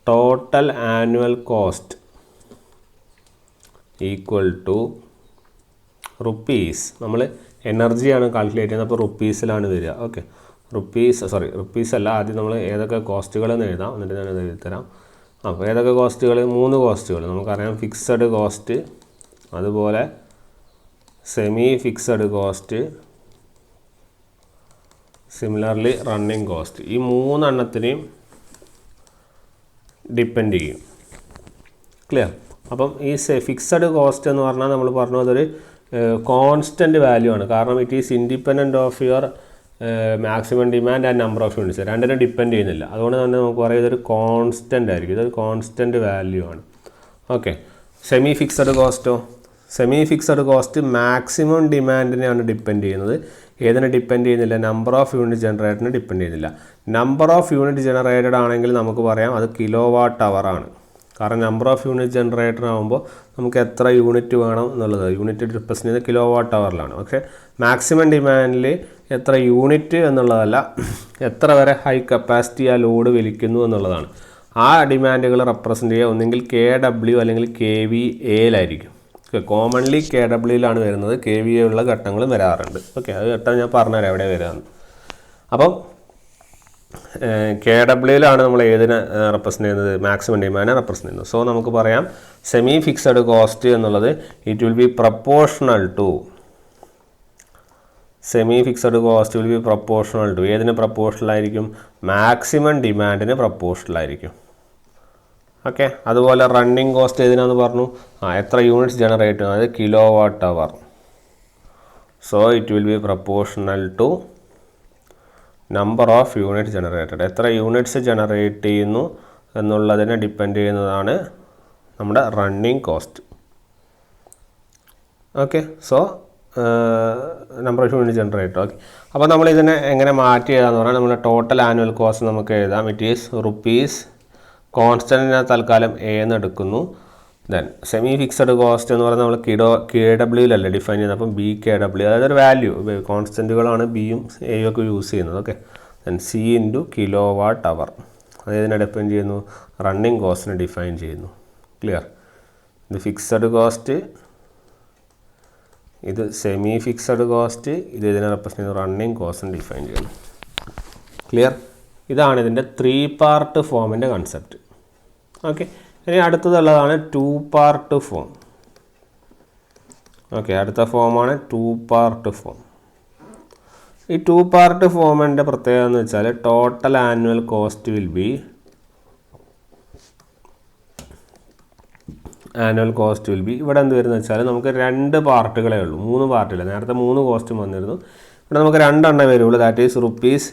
total annual cost equal to rupees. നമ്മൾ എനർജിയാണ് കാൽക്കുലേറ്റ് ചെയ്യുന്നത്, അപ്പോൾ റുപ്പീസിലാണ് വരിക. ഓക്കെ, റുപ്പീസ് അല്ല, ആദ്യം നമ്മൾ ഏതൊക്കെ കോസ്റ്റുകളെന്ന് എഴുതാം, എന്നിട്ട് ഞാൻ എഴുതി തരാം. അപ്പോൾ ഏതൊക്കെ കോസ്റ്റുകൾ? 3 കോസ്റ്റുകൾ നമുക്കറിയാം. ഫിക്സഡ് കോസ്റ്റ്, അതുപോലെ semi fixed cost, similarly running cost. ഈ മൂന്നെണ്ണത്തിനെയും ഡിപ്പെൻഡ് ചെയ്യും. ക്ലിയർ? അപ്പം ഈ ഫിക്സഡ് കോസ്റ്റ് എന്ന് പറഞ്ഞാൽ നമ്മൾ പറഞ്ഞു അതൊരു കോൺസ്റ്റൻറ്റ് വാല്യൂ ആണ്. കാരണം it is independent of your maximum demand and number of units. രണ്ടിനും ഡിപ്പെൻഡ് ചെയ്യുന്നില്ല. അതുകൊണ്ട് തന്നെ നമുക്ക് പറയാം ഇതൊരു കോൺസ്റ്റൻ്റ് ആയിരിക്കും, ഇതൊരു കോൺസ്റ്റൻറ്റ് വാല്യൂ ആണ്. ഓക്കെ. സെമി ഫിക്സഡ് കോസ്റ്റോ? സെമി ഫിക്സഡ് കോസ്റ്റ് മാക്സിമം ഡിമാൻഡിനെയാണ് ഡിപ്പെൻഡ് ചെയ്യുന്നത്. ഏതിനെ ഡിപ്പെൻഡ് ചെയ്യുന്നില്ല? നമ്പർ ഓഫ് യൂണിറ്റ് ജനറേറ്ററിന് ഡിപ്പെൻഡ് ചെയ്യുന്നില്ല. നമ്പർ ഓഫ് യൂണിറ്റ് ജനറേറ്റഡ് ആണെങ്കിൽ നമുക്ക് പറയാം അത് കിലോ വാട്ട് അവർ ആണ്. കാരണം നമ്പർ ഓഫ് യൂണിറ്റ് ജനറേറ്റർ ആകുമ്പോൾ നമുക്ക് എത്ര യൂണിറ്റ് വേണം എന്നുള്ളത് യൂണിറ്റ് റിപ്രസെൻ്റ് ചെയ്യുന്നത് കിലോ വാട്ട് അവറിലാണ്. പക്ഷേ മാക്സിമം ഡിമാൻഡിൽ എത്ര യൂണിറ്റ് എന്നുള്ളതല്ല, എത്ര വരെ ഹൈ കപ്പാസിറ്റി ആ ലോഡ് വലിക്കുന്നു എന്നുള്ളതാണ്. ആ ഡിമാൻഡുകൾ റെപ്രസെൻ്റ് ചെയ്യുക ഒന്നെങ്കിൽ KW അല്ലെങ്കിൽ KVAയിലായിരിക്കും. കോമൺലി KWയിലാണ് വരുന്നത്. KVA ഉള്ള ഘട്ടങ്ങളും വരാറുണ്ട്. ഓക്കെ, അത് ഘട്ടം ഞാൻ പറഞ്ഞുതരാം എവിടെ വരാമെന്ന്. അപ്പം KWയിലാണ് നമ്മൾ ഏതിനെ റെപ്രസെൻ്റ് ചെയ്യുന്നത്? മാക്സിമം ഡിമാൻഡിനെ റെപ്രസെൻ്റ് ചെയ്യുന്നത്. സോ നമുക്ക് പറയാം സെമി ഫിക്സഡ് കോസ്റ്റ് എന്നുള്ളത് it will be proportional to ഏതിന് പ്രപ്പോർഷണൽ ആയിരിക്കും? മാക്സിമം ഡിമാൻഡിന് പ്രപ്പോർഷണൽ ആയിരിക്കും. ഓക്കെ. അതുപോലെ റണ്ണിങ് കോസ്റ്റ് ഏതിനാന്ന് പറഞ്ഞു? എത്ര യൂണിറ്റ്സ് ജനറേറ്റ് ചെയ്യുന്നത്, അതായത് kilowatt hour. So it will be proportional to number of unit generated. എത്ര യൂണിറ്റ്സ് ജനറേറ്റ് ചെയ്യുന്നു എന്നുള്ളതിനെ ഡിപ്പെൻഡ് ചെയ്യുന്നതാണ് നമ്മുടെ running cost. Okay. So number of unit generated. Okay. അപ്പോൾ നമ്മൾ ഇതിനെ എങ്ങനെ മാറ്റി എഴുതാന്ന് പറഞ്ഞാൽ നമ്മുടെ ടോട്ടൽ ആനുവൽ കോസ്റ്റ് നമുക്ക് എഴുതാം. ഇറ്റ് ഈസ് റുപ്പീസ്, കോൺസ്റ്റൻറ്റിനെ തൽക്കാലം A എന്ന് എടുക്കുന്നു. ദെൻ സെമി ഫിക്സഡ് കോസ്റ്റ് എന്ന് പറഞ്ഞാൽ നമ്മൾ KWയിലല്ലേ ഡിഫൈൻ ചെയ്യുന്നത്. അപ്പം BKW, അതായത് ഒരു വാല്യൂ, കോൺസ്റ്റൻറ്റുകളാണ് Bയും Aയും ഒക്കെ യൂസ് ചെയ്യുന്നത്. Okay. Then C into kilowatt hour, അതേതിനെ ഡിഫൈൻ ചെയ്യുന്നു? റണ്ണിങ് കോസ്റ്റിനെ ഡിഫൈൻ ചെയ്യുന്നു. ക്ലിയർ? ഇത് ഫിക്സഡ് കോസ്റ്റ്, ഇത് സെമി ഫിക്സഡ് കോസ്റ്റ്, ഇത് ഇതിനെ റെപ്രസെൻ്റ് ചെയ്യുന്ന റണ്ണിങ് കോസ്റ്റിനെ ഡിഫൈൻ ചെയ്യുന്നു. ക്ലിയർ? ഇതാണ് ഇതിൻ്റെ 3 പാർട്ട് ഫോമിൻ്റെ കൺസെപ്റ്റ്. ഓക്കെ. ഇനി അടുത്തതുള്ളതാണ് 2 പാർട്ട് ഫോം. ഓക്കെ, അടുത്ത ഫോമാണ് 2 പാർട്ട് ഫോം. ഈ 2 പാർട്ട് ഫോമിൻ്റെ പ്രത്യേകത എന്ന് വെച്ചാൽ total annual cost will be ഇവിടെ എന്ത് വരുന്നത് വെച്ചാൽ നമുക്ക് 2 പാർട്ടുകളേ ഉള്ളൂ, 3 പാർട്ടില്ല. നേരത്തെ 3 കോസ്റ്റും വന്നിരുന്നു. ഇവിടെ നമുക്ക് 2 എണ്ണം വരുള്ളൂ. That is rupees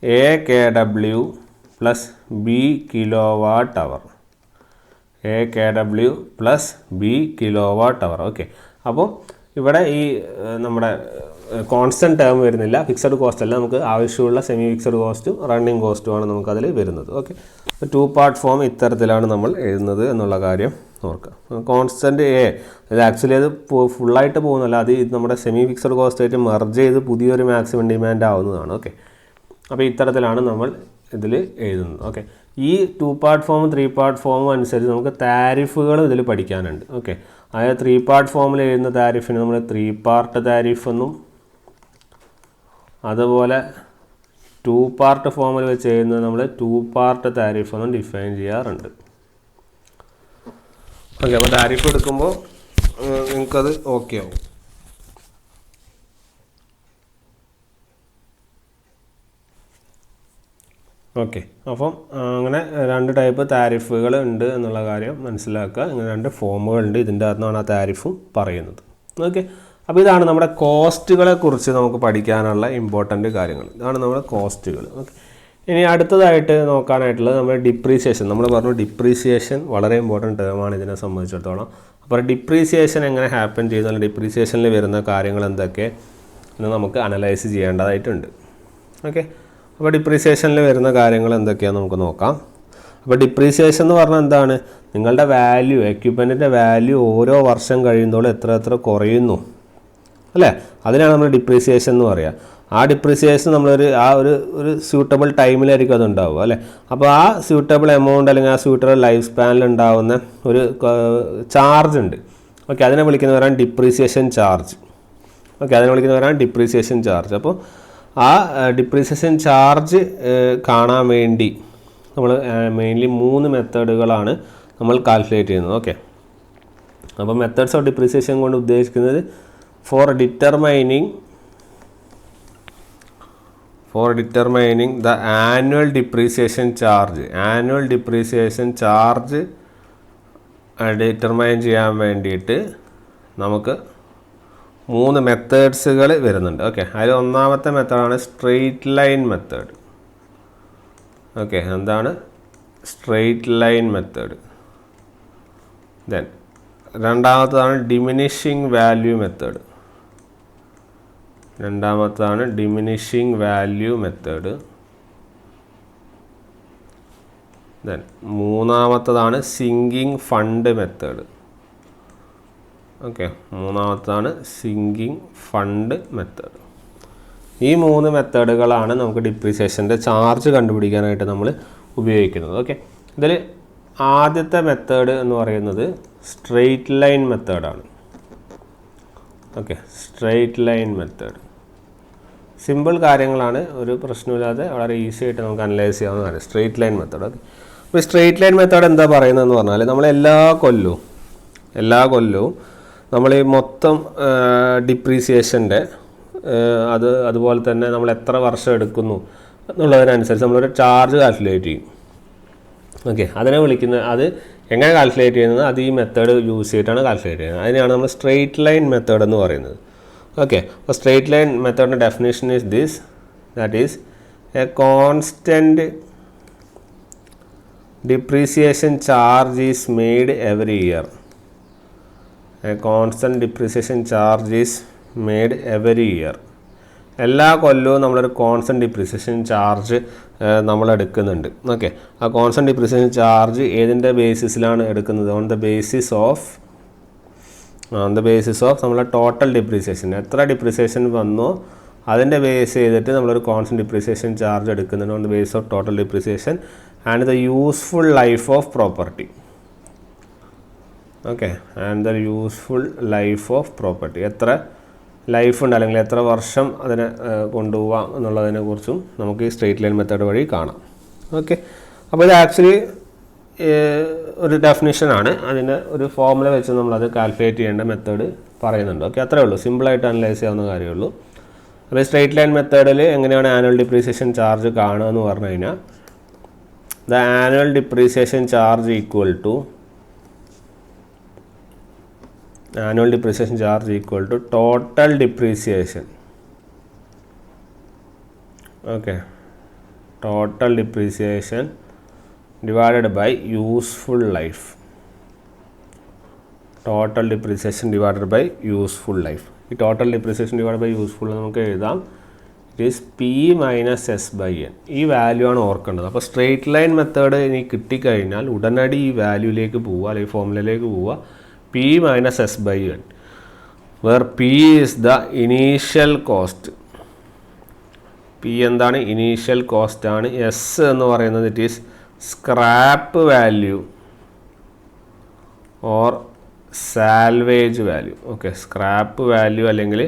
AKW plus B kilowatt hour. AKW plus B kilowatt hour. Okay. അപ്പോൾ ഇവിടെ ഈ നമ്മുടെ കോൺസ്റ്റൻറ്റ് ടേം വരുന്നില്ല, ഫിക്സഡ് കോസ്റ്റ് അല്ല. നമുക്ക് ആവശ്യമുള്ള സെമി ഫിക്സഡ് കോസ്റ്റും റണ്ണിങ് കോസ്റ്റുമാണ് നമുക്കതിൽ വരുന്നത്. ഓക്കെ. 2 പാർട്ട് ഫോം ഇത്തരത്തിലാണ് നമ്മൾ എഴുതുന്നത് എന്നുള്ള കാര്യം ഓർക്കുക. കോൺസ്റ്റൻറ്റ് A ഇത് ആക്ച്വലി അത് ഫുള്ളായിട്ട് പോകുന്നില്ല, അത് നമ്മുടെ സെമി ഫിക്സഡ് കോസ്റ്റ് ആയിട്ട് മെർജ് ചെയ്ത് പുതിയൊരു മാക്സിമം ഡിമാൻഡ് ആവുന്നതാണ്. ഓക്കെ. അപ്പോൾ ഇത്തരത്തിലാണ് നമ്മൾ ഇതിൽ എഴുതുന്നത്. ഓക്കെ. ഈ 2 പാർട്ട് ഫോമും 3 പാർട്ട് ഫോമും അനുസരിച്ച് നമുക്ക് താരിഫുകളും ഇതിൽ പഠിക്കാനുണ്ട്. ഓക്കെ. അതായത് 3 പാർട്ട് ഫോമിൽ എഴുതുന്ന താരിഫിന് നമ്മൾ 3 പാർട്ട് താരിഫ് എന്നും, അതുപോലെ 2 പാർട്ട് ഫോമിൽ വെച്ച് എഴുതുന്നത് നമ്മൾ 2 പാർട്ട് താരിഫ് എന്നും ഡിഫൈൻ ചെയ്യാറുണ്ട്. ഓക്കെ. അപ്പോൾ താരിഫ് എടുക്കുമ്പോൾ നിങ്ങൾക്കത് ഓക്കെ ആവും. ഓക്കെ. അപ്പം അങ്ങനെ 2 ടൈപ്പ് താരിഫുകൾ ഉണ്ട് എന്നുള്ള കാര്യം മനസ്സിലാക്കുക. ഇങ്ങനെ 2 ഫോമുകളുണ്ട്. ഇതിൻ്റെ അകത്താണ് ആ താരിഫും പറയുന്നത്. ഓക്കെ. അപ്പോൾ ഇതാണ് നമ്മുടെ കോസ്റ്റുകളെ കുറിച്ച് നമുക്ക് പഠിക്കാനുള്ള ഇമ്പോർട്ടൻ്റ് കാര്യങ്ങൾ. ഇതാണ് നമ്മുടെ കോസ്റ്റുകൾ. ഓക്കെ. ഇനി അടുത്തതായിട്ട് നോക്കാനായിട്ടുള്ളത് നമ്മുടെ ഡിപ്രീസിയേഷൻ. നമ്മൾ പറഞ്ഞു ഡിപ്രീസിയേഷൻ വളരെ ഇമ്പോർട്ടൻ്റ് ടേമാണ് ഇതിനെ സംബന്ധിച്ചിടത്തോളം. അപ്പോൾ ഡിപ്രീസിയേഷൻ എങ്ങനെ ഹാപ്പൻ ചെയ്യുന്ന, ഡിപ്രീസിയേഷനിൽ വരുന്ന കാര്യങ്ങൾ എന്തൊക്കെ എന്ന് നമുക്ക് അനലൈസ് ചെയ്യേണ്ടതായിട്ടുണ്ട്. ഓക്കെ. അപ്പോൾ ഡിപ്രീസിയേഷനിൽ വരുന്ന കാര്യങ്ങൾ എന്തൊക്കെയാണെന്ന് നമുക്ക് നോക്കാം. അപ്പോൾ ഡിപ്രീസിയേഷൻ എന്ന് പറഞ്ഞാൽ എന്താണ്? നിങ്ങളുടെ വാല്യൂ, എക്യുപ്മെൻറ്റിൻ്റെ വാല്യൂ ഓരോ വർഷം കഴിയുമ്പോഴും എത്ര കുറയുന്നു അല്ലേ, അതിനാണ് നമ്മൾ ഡിപ്രീസിയേഷൻ എന്ന് പറയുക. ആ ഡിപ്രീസിയേഷൻ നമ്മളൊരു ഒരു സ്യൂട്ടബിൾ ടൈമിലായിരിക്കും അതുണ്ടാവുക അല്ലേ. അപ്പോൾ ആ സ്യൂട്ടബിൾ എമൗണ്ട് അല്ലെങ്കിൽ ആ സ്യൂട്ടബിൾ ലൈഫ് സ്പാനിൽ ഉണ്ടാവുന്ന ഒരു ചാർജ് ഉണ്ട്. ഓക്കെ. അതിനെ വിളിക്കുന്നവരാണ് ഡിപ്രീസിയേഷൻ ചാർജ്. ഓക്കെ. അതിനെ വിളിക്കുന്നവരാണ് ഡിപ്രീസിയേഷൻ ചാർജ്. അപ്പോൾ ആ ഡിപ്രീസിയേഷൻ ചാർജ് കാണാൻ വേണ്ടി നമ്മൾ മെയിൻലി 3 മെത്തേഡുകളാണ് നമ്മൾ കാൽക്കുലേറ്റ് ചെയ്യുന്നത്. ഓക്കെ. അപ്പോൾ മെത്തേഡ്സ് ഓഫ് ഡിപ്രീസിയേഷൻ കൊണ്ട് ഉദ്ദേശിക്കുന്നത് for for determining the annual depreciation charge. Annual depreciation charge determine ചെയ്യാൻ വേണ്ടിയിട്ട് നമുക്ക് 3 മെത്തേഡ്സുകൾ വരുന്നുണ്ട്. ഓക്കെ, അതിൽ ഒന്നാമത്തെ മെത്തേഡാണ് സ്ട്രെയിറ്റ് ലൈൻ മെത്തേഡ്. ഓക്കെ, എന്താണ് സ്ട്രെയിറ്റ് ലൈൻ മെത്തേഡ്. ദെൻ രണ്ടാമത്തതാണ് ഡിമിനിഷിങ് വാല്യൂ മെത്തേഡ്. രണ്ടാമത്താണ് ഡിമിനിഷിങ് വാല്യൂ മെത്തേഡ്. ദെൻ മൂന്നാമത്തതാണ് സിങ്കിങ് ഫണ്ട് മെത്തേഡ്. ഓക്കെ, മൂന്നാമത്താണ് സിങ്കിങ് ഫണ്ട് മെത്തേഡ്. ഈ 3 മെത്തേഡുകളാണ് നമുക്ക് ഡിപ്രീസിയേഷൻ്റെ ചാർജ് കണ്ടുപിടിക്കാനായിട്ട് നമ്മൾ ഉപയോഗിക്കുന്നത്. ഓക്കെ, ഇതിൽ ആദ്യത്തെ മെത്തേഡ് എന്ന് പറയുന്നത് സ്ട്രെയിറ്റ് ലൈൻ മെത്തേഡാണ്. Okay, straight line method simple കാര്യങ്ങളാണ്, ഒരു പ്രശ്നമില്ലാതെ വളരെ ഈസി ആയിട്ട് നമുക്ക് അനലൈസ് ചെയ്യാവുന്നതാണ് സ്ട്രെയിറ്റ് ലൈൻ മെത്തേഡ്. ഓക്കെ, അപ്പോൾ സ്ട്രെയിറ്റ് ലൈൻ മെത്തേഡ് എന്താ പറയുന്നതെന്ന് പറഞ്ഞാൽ നമ്മൾ എല്ലാ കൊല്ലവും നമ്മൾ ഈ മൊത്തം ഡിപ്രീസിയേഷൻ്റെ അതുപോലെ തന്നെ നമ്മൾ എത്ര വർഷം എടുക്കുന്നു എന്നുള്ളതിനനുസരിച്ച് നമ്മളൊരു ചാർജ് കാൽക്കുലേറ്റ് ചെയ്യും. ഓക്കെ, അതിനെ വിളിക്കുന്നത്, അത് എങ്ങനെ കാൽക്കുലേറ്റ് ചെയ്യുന്നത്, അത് ഈ മെത്തേഡ് യൂസ് ചെയ്തിട്ടാണ് കാൽക്കുലേറ്റ് ചെയ്യുന്നത്. അതിനെയാണ് നമ്മൾ സ്ട്രെയിറ്റ് ലൈൻ മെത്തേഡ് എന്ന് പറയുന്നത്. ഓക്കെ, അപ്പോൾ സ്ട്രെയിറ്റ് ലൈൻ മെത്തേഡിൻ്റെ definition is this, that is a constant depreciation charge is made every year. A constant depreciation charge is made every year. എല്ലാ കൊല്ലവും നമ്മളൊരു കോൺസ്റ്റൻറ്റ് ഡിപ്രീസിയേഷൻ ചാർജ് നമ്മൾ എടുക്കുന്നുണ്ട്. ഓക്കെ, ആ കോൺസ്റ്റൻറ്റ് ഡിപ്രീസിയേഷൻ ചാർജ് ഏതിൻ്റെ ബേസിസിലാണ് എടുക്കുന്നത്? ഓൺ ദ ബേസിസ് ഓഫ് നമ്മളെ total depreciation, എത്ര ഡിപ്രീസിയേഷൻ വന്നോ അതിൻ്റെ ബേസ് ചെയ്തിട്ട് നമ്മളൊരു കോൺസ്റ്റൻറ്റ് ഡിപ്രീസിയേഷൻ ചാർജ് എടുക്കുന്നുണ്ട് on the base of total depreciation and the useful life of property. Okay, and the useful life of property, എത്ര ലൈഫ് ഉണ്ട് അല്ലെങ്കിൽ എത്ര വർഷം അതിനെ കൊണ്ടുപോകാം എന്നുള്ളതിനെ കുറിച്ചും നമുക്ക് ഈ സ്ട്രെയിറ്റ് ലൈൻ മെത്തേഡ് വഴി കാണാം. ഓക്കെ, അപ്പോൾ ഇത് ആക്ച്വലി ഒരു ഡെഫിനിഷനാണ്, അതിൻ്റെ ഒരു ഫോർമുല വെച്ച് നമ്മളത് കാൽക്കുലേറ്റ് ചെയ്യേണ്ട മെത്തേഡ് പറയുന്നുണ്ട്. ഓക്കെ, അത്രേ ഉള്ളൂ, സിമ്പിളായിട്ട് അനലൈസ് ചെയ്യാവുന്ന കാര്യമുള്ളൂ. അപ്പോൾ സ്ട്രെയിറ്റ് ലൈൻ മെത്തേഡിൽ എങ്ങനെയാണ് ആനുവൽ ഡിപ്രീസിയേഷൻ ചാർജ് കാണുക എന്ന് പറഞ്ഞു കഴിഞ്ഞാൽ, the annual depreciation charge equal to total depreciation. Okay, total depreciation divided by useful life. Total depreciation divided by useful life. ഈ total depreciation divided by useful നമുക്ക് എഴുതാം, it is P minus S by N. ഈ value ആണ് ഓർക്കേണ്ടത്. അപ്പോൾ straight line method ഇനി കിട്ടിക്കഴിഞ്ഞാൽ ഉടനടി ഈ വാല്യൂയിലേക്ക് പോവുക, അല്ലെങ്കിൽ ഫോർമുലയിലേക്ക് പോവുക, P minus S by N, where P is the initial cost. P എന്താണ്? ഇനീഷ്യൽ കോസ്റ്റ് ആണ്. എസ് എന്ന് പറയുന്നത് it is scrap value or salvage value. Okay, scrap value അല്ലെങ്കിൽ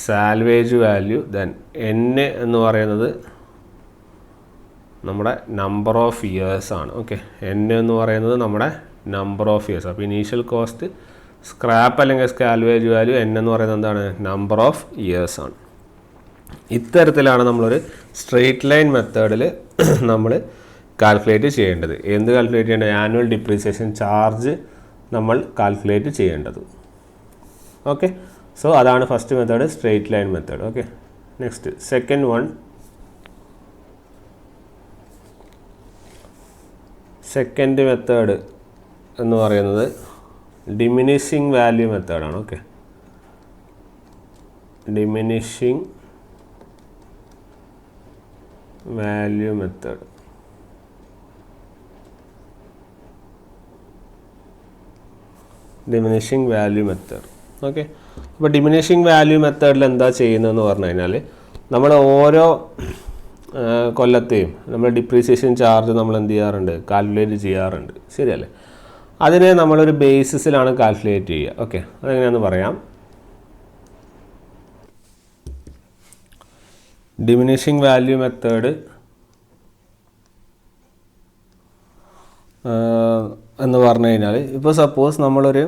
സാൽവേജ് വാല്യൂ. ദെൻ എൻ എന്ന് പറയുന്നത് നമ്മുടെ നമ്പർ ഓഫ് ഇയേഴ്സ് ആണ്. Okay, N എന്ന് പറയുന്നത് നമ്മുടെ നമ്പർ ഓഫ് ഇയേഴ്സ്. അപ്പോൾ ഇനീഷ്യൽ കോസ്റ്റ്, സ്ക്രാപ്പ് അല്ലെങ്കിൽ സാൽവേജ് വാല്യൂ, എൻ എന്ന് പറയുന്നത് എന്താണ്? നമ്പർ ഓഫ് ഇയേഴ്സ് ആണ്. ഇത്തരത്തിലാണ് നമ്മളൊരു സ്ട്രെയിറ്റ് ലൈൻ മെത്തേഡിൽ നമ്മൾ കാൽക്കുലേറ്റ് ചെയ്യേണ്ടത്. എന്ത് കാൽക്കുലേറ്റ് ചെയ്യേണ്ടത്? ആനുവൽ ഡിപ്രീസിയേഷൻ ചാർജ് നമ്മൾ കാൽക്കുലേറ്റ് ചെയ്യേണ്ടത്. ഓക്കെ, സോ അതാണ് first method, straight line method. Okay, next second one, second method എന്ന് പറയുന്നത് ഡിമിനിഷിങ് വാല്യൂ മെത്തേഡാണ്. Okay, diminishing value method. Diminishing value method. Okay, അപ്പോൾ ഡിമിനിഷിങ് വാല്യൂ മെത്തേഡിൽ എന്താ ചെയ്യുന്നതെന്ന് പറഞ്ഞു കഴിഞ്ഞാൽ, നമ്മൾ ഓരോ കൊല്ലത്തെയും നമ്മൾ ഡിപ്രീസിയേഷൻ ചാർജ് നമ്മൾ എന്ത് ചെയ്യാറുണ്ട്? കാൽക്കുലേറ്റ് ചെയ്യാറുണ്ട്, ശരിയല്ലേ? അതിനെ നമ്മളൊരു ബേസിസിലാണ് കാൽക്കുലേറ്റ് ചെയ്യുക. ഓക്കെ, അതെങ്ങനെയാണെന്ന് പറയാം. ഡിമിനിഷിങ് വാല്യൂ മെത്തേഡ് എന്ന് പറഞ്ഞു കഴിഞ്ഞാൽ, ഇപ്പോൾ സപ്പോസ് നമ്മളൊരു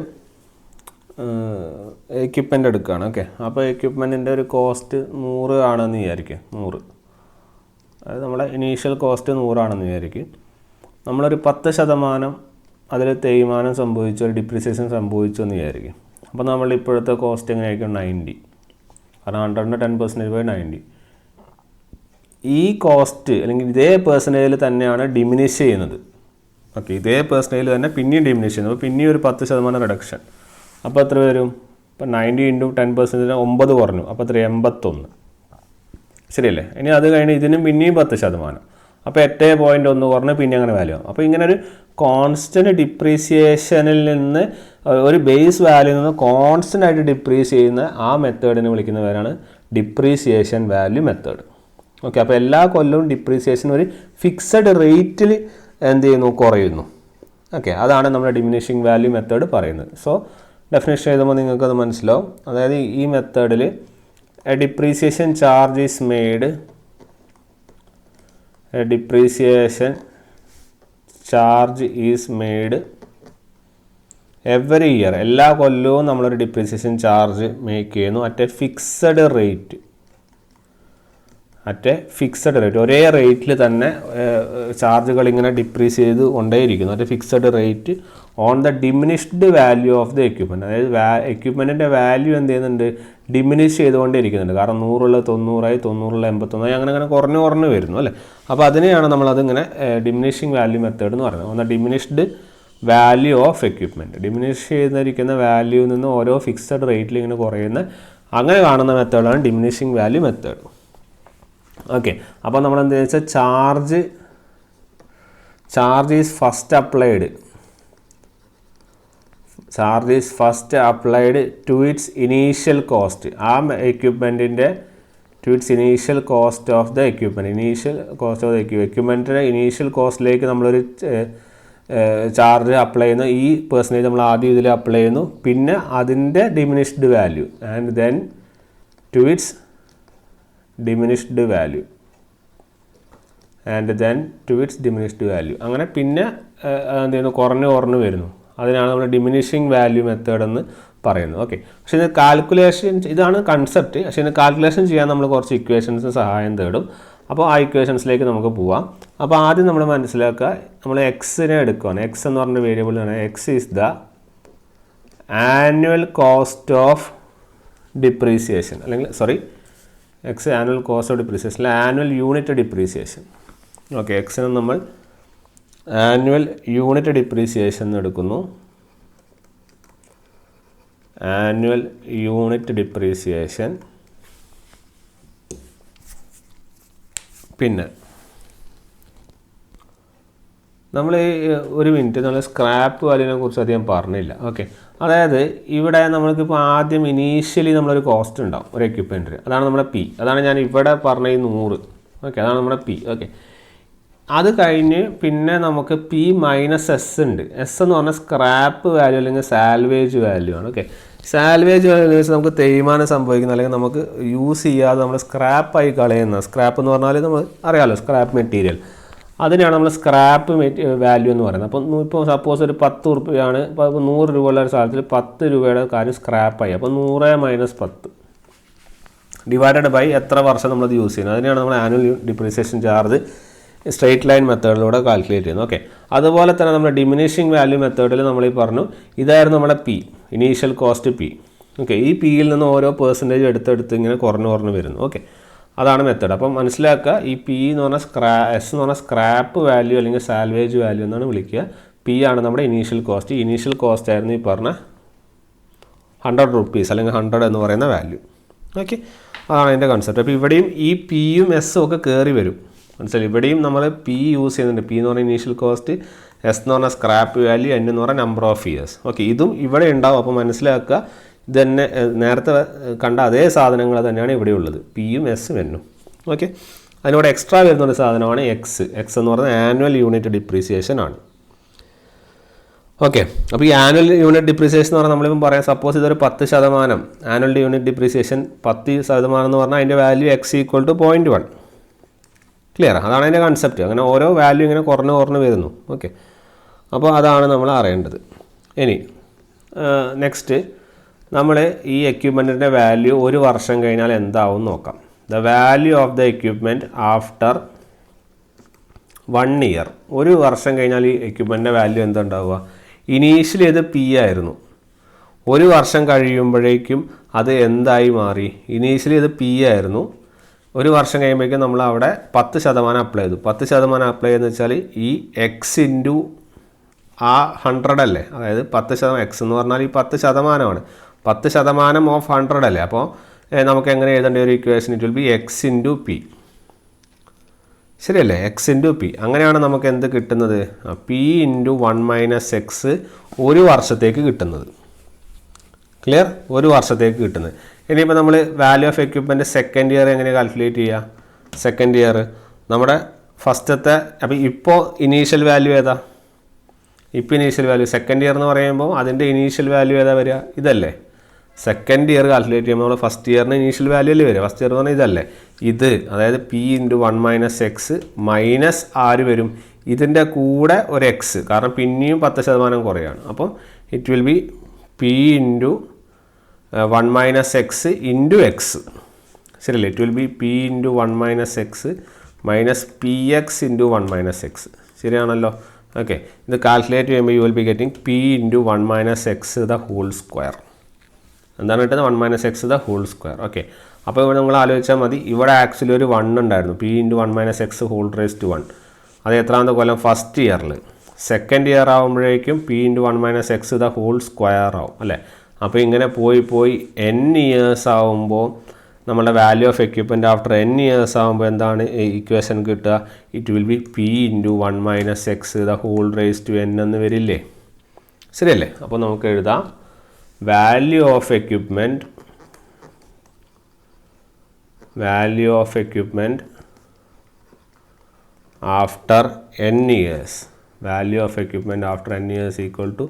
എക്യുപ്മെൻ്റ് എടുക്കുകയാണ്. ഓക്കെ, അപ്പോൾ എക്യുപ്മെൻറ്റിൻ്റെ ഒരു കോസ്റ്റ് 100 ആണെന്ന് വിചാരിക്കുക. 100 അതായത് നമ്മുടെ ഇനീഷ്യൽ കോസ്റ്റ് 100 വിചാരിക്കും. നമ്മളൊരു 10% അതിൽ തേയ്മാനം സംഭവിച്ചു, ഒരു ഡിപ്രീസിയേഷൻ സംഭവിച്ചു എന്ന് വിചാരിക്കും. അപ്പോൾ നമ്മൾ ഇപ്പോഴത്തെ കോസ്റ്റ് എങ്ങനെയായിരിക്കും? 90. കാരണം 100ൻ്റെ 10% 90. ഈ കോസ്റ്റ് അല്ലെങ്കിൽ ഇതേ പെർസെൻറ്റേജിൽ തന്നെയാണ് ഡിമിനിഷ് ചെയ്യുന്നത്. ഓക്കെ, ഇതേ പെർസെൻറ്റേജിൽ തന്നെ പിന്നെയും ഡിമിനിഷ് ചെയ്യുന്നത്. അപ്പോൾ പിന്നെയും ഒരു 10% റിഡക്ഷൻ. അപ്പോൾ എത്ര വരും? ഇപ്പോൾ 90 × 10% 9 കുറഞ്ഞു. അപ്പോൾ എത്ര? 81. ശരിയല്ലേ? ഇനി അത് കഴിഞ്ഞ് ഇതിനും പിന്നെയും 10%. അപ്പോൾ 8.1 കുറഞ്ഞ് പിന്നെ അങ്ങനെ വാല്യൂ ആവും. അപ്പോൾ ഇങ്ങനെ ഒരു കോൺസ്റ്റൻറ്റ് ഡിപ്രീസിയേഷനിൽ നിന്ന് ഒരു ബേസ് വാല്യൂയിൽ നിന്ന് കോൺസ്റ്റൻ്റ് ആയിട്ട് ഡിപ്രീസ് ചെയ്യുന്ന ആ മെത്തേഡിനെ വിളിക്കുന്ന പേരാണ് ഡിപ്രീസിയേഷൻ വാല്യൂ മെത്തേഡ്. ഓക്കെ, അപ്പോൾ എല്ലാ കൊല്ലവും ഡിപ്രീസിയേഷൻ ഒരു ഫിക്സഡ് റേറ്റിൽ എന്ത് ചെയ്യുന്നു? കുറയുന്നു. ഓക്കെ, അതാണ് നമ്മുടെ ഡിമിനിഷിങ് വാല്യൂ മെത്തേഡ് പറയുന്നത്. സോ ഡെഫിനേഷൻ എഴുതുമ്പോൾ നിങ്ങൾക്കത് മനസ്സിലാവും. അതായത് ഈ മെത്തേഡിൽ a depreciation charge is made every year. എല്ലാ കൊല്ലവും നമ്മളൊരു ഡിപ്രീസിയേഷൻ ചാർജ് മേക്ക് ചെയ്യുന്നു അറ്റ് എ ഫിക്സഡ് റേറ്റ്. ഒരേ റേറ്റിൽ തന്നെ ചാർജുകൾ ഇങ്ങനെ ഡിപ്രീസ് ചെയ്ത് കൊണ്ടേയിരിക്കുന്നു at fixed rate on the diminished value of the equipment. അതായത് എക്യുപ്മെൻറ്റിൻ്റെ വാല്യൂ എന്ത് ചെയ്യുന്നുണ്ട്? ഡിമിനിഷ് ചെയ്തുകൊണ്ടേ ഇരിക്കുന്നുണ്ട്. കാരണം 100 90 90 81 അങ്ങനെ കുറഞ്ഞു വരുന്നു അല്ലേ. അപ്പോൾ അതിനെയാണ് നമ്മളതിങ്ങനെ ഡിമിനിഷിങ് വാല്യൂ മെത്തേഡ് എന്ന് പറയുന്നത്. On the diminished value of equipment. Diminish ചെയ്തിരിക്കുന്ന വാല്യൂവിൽ നിന്ന് ഓരോ ഫിക്സഡ് റേറ്റിൽ ഇങ്ങനെ കുറയുന്ന അങ്ങനെ കാണുന്ന മെത്തേഡാണ് ഡിമിനിഷിങ് വാല്യൂ മെത്തേഡ്. ഓക്കെ, അപ്പോൾ നമ്മൾ എന്താ വെച്ചാൽ charge is first applied to its initial cost. ആ എക്യുപ്മെൻറ്റിൻ്റെ to its initial cost of the equipment. എക്യുപ്മെൻറ്റിൻ്റെ ഇനീഷ്യൽ കോസ്റ്റിലേക്ക് നമ്മളൊരു ചാർജ് അപ്ലൈ ചെയ്യുന്നു. ഈ പെർസെൻറ്റേജ് നമ്മൾ ആദ്യം ഇതിൽ അപ്ലൈ ചെയ്യുന്നു. പിന്നെ അതിൻ്റെ diminished value and then to its diminished value അങ്ങനെ പിന്നെ എന്ത് ചെയ്യുന്നു? കുറഞ്ഞു വരുന്നു. അതിനാണ് നമ്മൾ ഡിമിനിഷിങ് വാല്യൂ മെത്തേഡ് എന്ന് പറയുന്നത്. ഓക്കെ, പക്ഷേ ഇത് കാൽക്കുലേഷൻ, ഇതാണ് കൺസെപ്റ്റ്. പക്ഷേ ഇത് കാൽക്കുലേഷൻ ചെയ്യാൻ നമ്മൾ കുറച്ച് ഇക്വേഷൻസ് സഹായം തേടും. അപ്പോൾ ആ ഇക്വേഷൻസിലേക്ക് നമുക്ക് പോവാം. അപ്പോൾ ആദ്യം നമ്മൾ മനസ്സിലാക്കുക, നമ്മൾ എക്സിനെ എടുക്കുകയാണ്. എക്സ് എന്ന് പറഞ്ഞ വേരിയബിളാണ്. X is the annual cost of depreciation, X annual cost of depreciation, annual unit depreciation. Okay, എക്സിന് നമ്മൾ ആനുവൽ യൂണിറ്റ് ഡിപ്രീസിയേഷൻ എടുക്കുന്നു. Annual unit depreciation. പിന്നെ നമ്മൾ ഒരു മിനിറ്റ്, നമ്മൾ സ്ക്രാപ്പ് വാല്യൂവിനെ കുറിച്ച് അധികം പറഞ്ഞില്ല. ഓക്കെ, അതായത് ഇവിടെ നമ്മൾക്കിപ്പോൾ ആദ്യം ഇനീഷ്യലി നമ്മളൊരു കോസ്റ്റ് ഉണ്ടാവും ഒരു എക്യുപ്മെൻറ്റിന്. അതാണ് നമ്മുടെ പി. അതാണ് ഞാൻ ഇവിടെ പറഞ്ഞ ഈ 100. ഓക്കെ, അതാണ് നമ്മുടെ പി. ഓക്കെ, അത് കഴിഞ്ഞ് പിന്നെ നമുക്ക് പി മൈനസ് എസ് ഉണ്ട്. എസ് എന്ന് പറഞ്ഞാൽ സ്ക്രാപ്പ് വാല്യൂ അല്ലെങ്കിൽ സാൽവേജ് വാല്യൂ ആണ്. ഓക്കെ, സാൽവേജ് വാല്യൂ എന്ന് വെച്ചാൽ നമുക്ക് തേയ്മാനം സംഭവിക്കുന്ന അല്ലെങ്കിൽ നമുക്ക് യൂസ് ചെയ്യാതെ നമ്മൾ സ്ക്രാപ്പായി കളയുന്ന, സ്ക്രാപ്പ് എന്ന് പറഞ്ഞാൽ നമ്മൾ അറിയാമല്ലോ, സ്ക്രാപ്പ് മെറ്റീരിയൽ, അതിനാണ് നമ്മൾ സ്ക്രാപ്പ് വാല്യൂ എന്ന് പറയുന്നത്. അപ്പം ഇപ്പോൾ സപ്പോസ് ഒരു 10 രൂപയാണ്, ഇപ്പോൾ 100 രൂപയുള്ള ഒരു സാധനത്തിൽ 10 രൂപയുടെ കാര്യം സ്ക്രാപ്പായി. അപ്പോൾ 100 - 10 ഡിവൈഡഡ് ബൈ എത്ര വർഷം നമ്മളത് യൂസ് ചെയ്യുന്നത്, അതിനാണ് നമ്മൾ annual depreciation charge straight line മെത്തേഡിലൂടെ കാൽക്കുലേറ്റ് ചെയ്യുന്നത്. ഓക്കെ, അതുപോലെ തന്നെ നമ്മുടെ ഡിമിനിഷിങ് വാല്യൂ മെത്തേഡിൽ നമ്മൾ ഈ പറഞ്ഞു, ഇതായിരുന്നു നമ്മുടെ P, initial cost P. Okay, ഈ പിയിൽ നിന്ന് ഓരോ പെർസെൻറ്റേജ് എടുത്തെടുത്ത് ഇങ്ങനെ കുറഞ്ഞു വരുന്നു. ഓക്കെ, അതാണ് മെത്തേഡ്. അപ്പം മനസ്സിലാക്കുക, ഈ പി എന്ന് പറഞ്ഞാൽ എസ് എന്ന് പറഞ്ഞാൽ സ്ക്രാപ്പ് വാല്യൂ അല്ലെങ്കിൽ സാൽവേജ് വാല്യൂ എന്നാണ് വിളിക്കുക. പി ആണ് നമ്മുടെ ഇനീഷ്യൽ കോസ്റ്റ്. ഇനീഷ്യൽ കോസ്റ്റ് ആയിരുന്നു ഈ പറഞ്ഞ 100 rupees അല്ലെങ്കിൽ 100 എന്ന് പറയുന്ന വാല്യൂ. ഓക്കെ, അതാണ് അതിൻ്റെ കൺസെപ്റ്റ്. അപ്പോൾ ഇവിടെയും ഈ പിയും എസ്സും ഒക്കെ കയറി വരും. മനസ്സിലായി, ഇവിടെയും നമ്മൾ പി യൂസ് ചെയ്യുന്നുണ്ട്. പി എന്ന് പറഞ്ഞാൽ ഇനീഷ്യൽ കോസ്റ്റ്, എസ് എന്ന് പറഞ്ഞാൽ സ്ക്രാപ്പ് വാല്യൂ, എൻ എന്ന് പറഞ്ഞാൽ നമ്പർ ഓഫ് ഇയേഴ്സ്. ഓക്കെ, ഇതും ഇവിടെ ഉണ്ടാവും. അപ്പോൾ മനസ്സിലാക്കുക, ഇത് തന്നെ നേരത്തെ കണ്ട അതേ സാധനങ്ങൾ തന്നെയാണ് ഇവിടെ ഉള്ളത്, പിയും എസ്സും എന്നും. ഓക്കെ, അതിനോട് എക്സ്ട്രാ വരുന്നൊരു സാധനമാണ് എക്സ്. എക്സ് എന്ന് പറയുന്നത് ആനുവൽ യൂണിറ്റ് ഡിപ്രീസിയേഷൻ ആണ്. ഓക്കെ, അപ്പോൾ ഈ ആനുവൽ യൂണിറ്റ് ഡിപ്രീസിയേഷൻ എന്ന് പറഞ്ഞാൽ നമ്മളിപ്പം പറയാം, സപ്പോസ് ഇതൊരു 10% ആനുവൽ യൂണിറ്റ് ഡിപ്രീസിയേഷൻ 10% എന്ന് പറഞ്ഞാൽ അതിൻ്റെ വാല്യൂ എക്സ് = 0.1. ക്ലിയർ? അതാണ് അതിൻ്റെ കൺസെപ്റ്റ്. അങ്ങനെ ഓരോ വാല്യൂ ഇങ്ങനെ കുറഞ്ഞു വരുന്നു. ഓക്കെ, അപ്പോൾ അതാണ് നമ്മൾ അറിയേണ്ടത്. ഇനി നെക്സ്റ്റ് നമ്മൾ ഈ എക്യുപ്മെൻറ്റിൻ്റെ വാല്യൂ ഒരു വർഷം കഴിഞ്ഞാൽ എന്താവും നോക്കാം. The value of the equipment after 1 year, ഒരു വർഷം കഴിഞ്ഞാൽ ഈ എക്യുപ്മെൻറ്റിൻ്റെ വാല്യൂ എന്താ ഉണ്ടാവുക? ഇനീഷ്യലി ഇത് പി ആയിരുന്നു, ഒരു വർഷം കഴിയുമ്പോഴേക്കും അത് എന്തായി മാറി? ഇനീഷ്യലി ഇത് പി ആയിരുന്നു, ഒരു വർഷം കഴിയുമ്പോഴേക്കും നമ്മൾ അവിടെ 10% അപ്ലൈ ചെയ്തു. 10% അപ്ലൈ ചെയ്യുന്നത് വെച്ചാൽ ഈ എക്സ് ഇൻറ്റു ആ 100 അല്ലേ, അതായത് 10% എക്സ് എന്ന് പറഞ്ഞാൽ ഈ 10%ആണ്, 10% ഓഫ് 100 അല്ലേ. അപ്പോൾ നമുക്ക് എങ്ങനെ എഴുതേണ്ട ഒരു equation? It will be X into P, ശരിയല്ലേ? X into P. അങ്ങനെയാണ് നമുക്ക് എന്ത് കിട്ടുന്നത്? പി ഇൻറ്റു 1 - എക്സ് ഒരു വർഷത്തേക്ക് കിട്ടുന്നത്. ക്ലിയർ? ഒരു വർഷത്തേക്ക് കിട്ടുന്നത്. ഇനിയിപ്പോൾ നമ്മൾ value of equipment second year എങ്ങനെ കാൽക്കുലേറ്റ് ചെയ്യുക? സെക്കൻഡ് ഇയർ നമ്മുടെ ഫസ്റ്റത്തെ, അപ്പോൾ ഇപ്പോൾ ഇനീഷ്യൽ വാല്യൂ ഏതാ? ഇപ്പോൾ ഇനീഷ്യൽ വാല്യൂ സെക്കൻഡ് ഇയർ എന്ന് പറയുമ്പോൾ അതിൻ്റെ ഇനീഷ്യൽ വാല്യൂ ഏതാ വരിക? ഇതല്ലേ. സെക്കൻഡ് ഇയർ കാൽക്കുലേറ്റ് ചെയ്യുമ്പോൾ നമ്മൾ ഫസ്റ്റ് ഇയറിന് ഇനീഷ്യൽ വാല്യൂ അല്ലേ വരിക? ഫസ്റ്റ് ഇയർ എന്ന് പറഞ്ഞാൽ ഇതല്ലേ, ഇത്. അതായത് പി ഇൻറ്റു 1 - എക്സ് മൈനസ് ആര് വരും? ഇതിൻ്റെ കൂടെ ഒരു എക്സ്, കാരണം പിന്നെയും 10% കുറയാണ്. അപ്പം it will be P into 1 - X into X, ശരിയല്ലേ? It will be P into 1 - X minus P X into 1 - X, ശരിയാണല്ലോ? ഓക്കെ, ഇത് കാൽക്കുലേറ്റ് ചെയ്യുമ്പോൾ you will be getting P into 1 - X the whole square. എന്താണ് കിട്ടുന്നത്? 1 - X the whole square. Okay, അപ്പോൾ ഇവിടെ നിങ്ങൾ ആലോചിച്ചാൽ മതി, ഇവിടെ ആക്ച്വലി ഒരു 1 ഉണ്ടായിരുന്നു, P into 1 - X whole raise to 1. അത് എത്രാമത്തെ കൊല്ലം? ഫസ്റ്റ് ഇയറിൽ. സെക്കൻഡ് ഇയർ ആകുമ്പോഴേക്കും P into 1 - X the whole square ആവും അല്ലേ. അപ്പോൾ ഇങ്ങനെ പോയി n ഇയേഴ്സ് ആകുമ്പോൾ നമ്മുടെ value of equipment after n years ആകുമ്പോൾ എന്താണ് ഇക്വേഷൻ കിട്ടുക? It will be P into 1 - X the whole raise to n എന്ന് വരില്ലേ, ശരിയല്ലേ? അപ്പോൾ നമുക്ക് എഴുതാം value of equipment after n years, value of equipment after n years equal to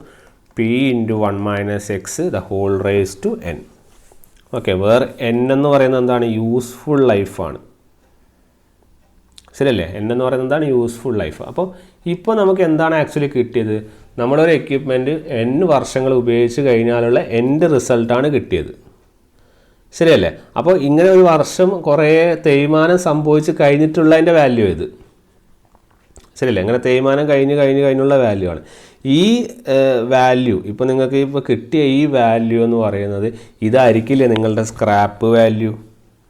P into 1 - X the whole raise to n. Okay, വേറെ n എന്ന് പറയുന്നത് എന്താണ്? യൂസ്ഫുൾ ലൈഫാണ്, ശരിയല്ലേ? n എന്ന് പറയുന്നത് എന്താണ്? Useful life. അപ്പോൾ ഇപ്പോൾ നമുക്ക് എന്താണ് ആക്ച്വലി കിട്ടിയത്? നമ്മളൊരു എക്യുപ്മെൻറ്റ് n വർഷങ്ങൾ ഉപയോഗിച്ച് കഴിഞ്ഞാലുള്ള എൻഡ് റിസൾട്ടാണ് കിട്ടിയത്, ശരിയല്ലേ? അപ്പോൾ ഇങ്ങനെ ഒരു വർഷം കുറേ തേയ്മാനം സംഭവിച്ച് കഴിഞ്ഞിട്ടുള്ളതിൻ്റെ വാല്യൂ ഇത്, ശരിയല്ലേ? അങ്ങനെ തേയ്മാനം കഴിഞ്ഞുള്ള വാല്യൂ ആണ് ഈ വാല്യൂ. ഇപ്പോൾ നിങ്ങൾക്ക് ഇപ്പോൾ കിട്ടിയ ഈ വാല്യൂ എന്ന് പറയുന്നത് ഇതായിരിക്കില്ലേ നിങ്ങളുടെ സ്ക്രാപ്പ് വാല്യൂ,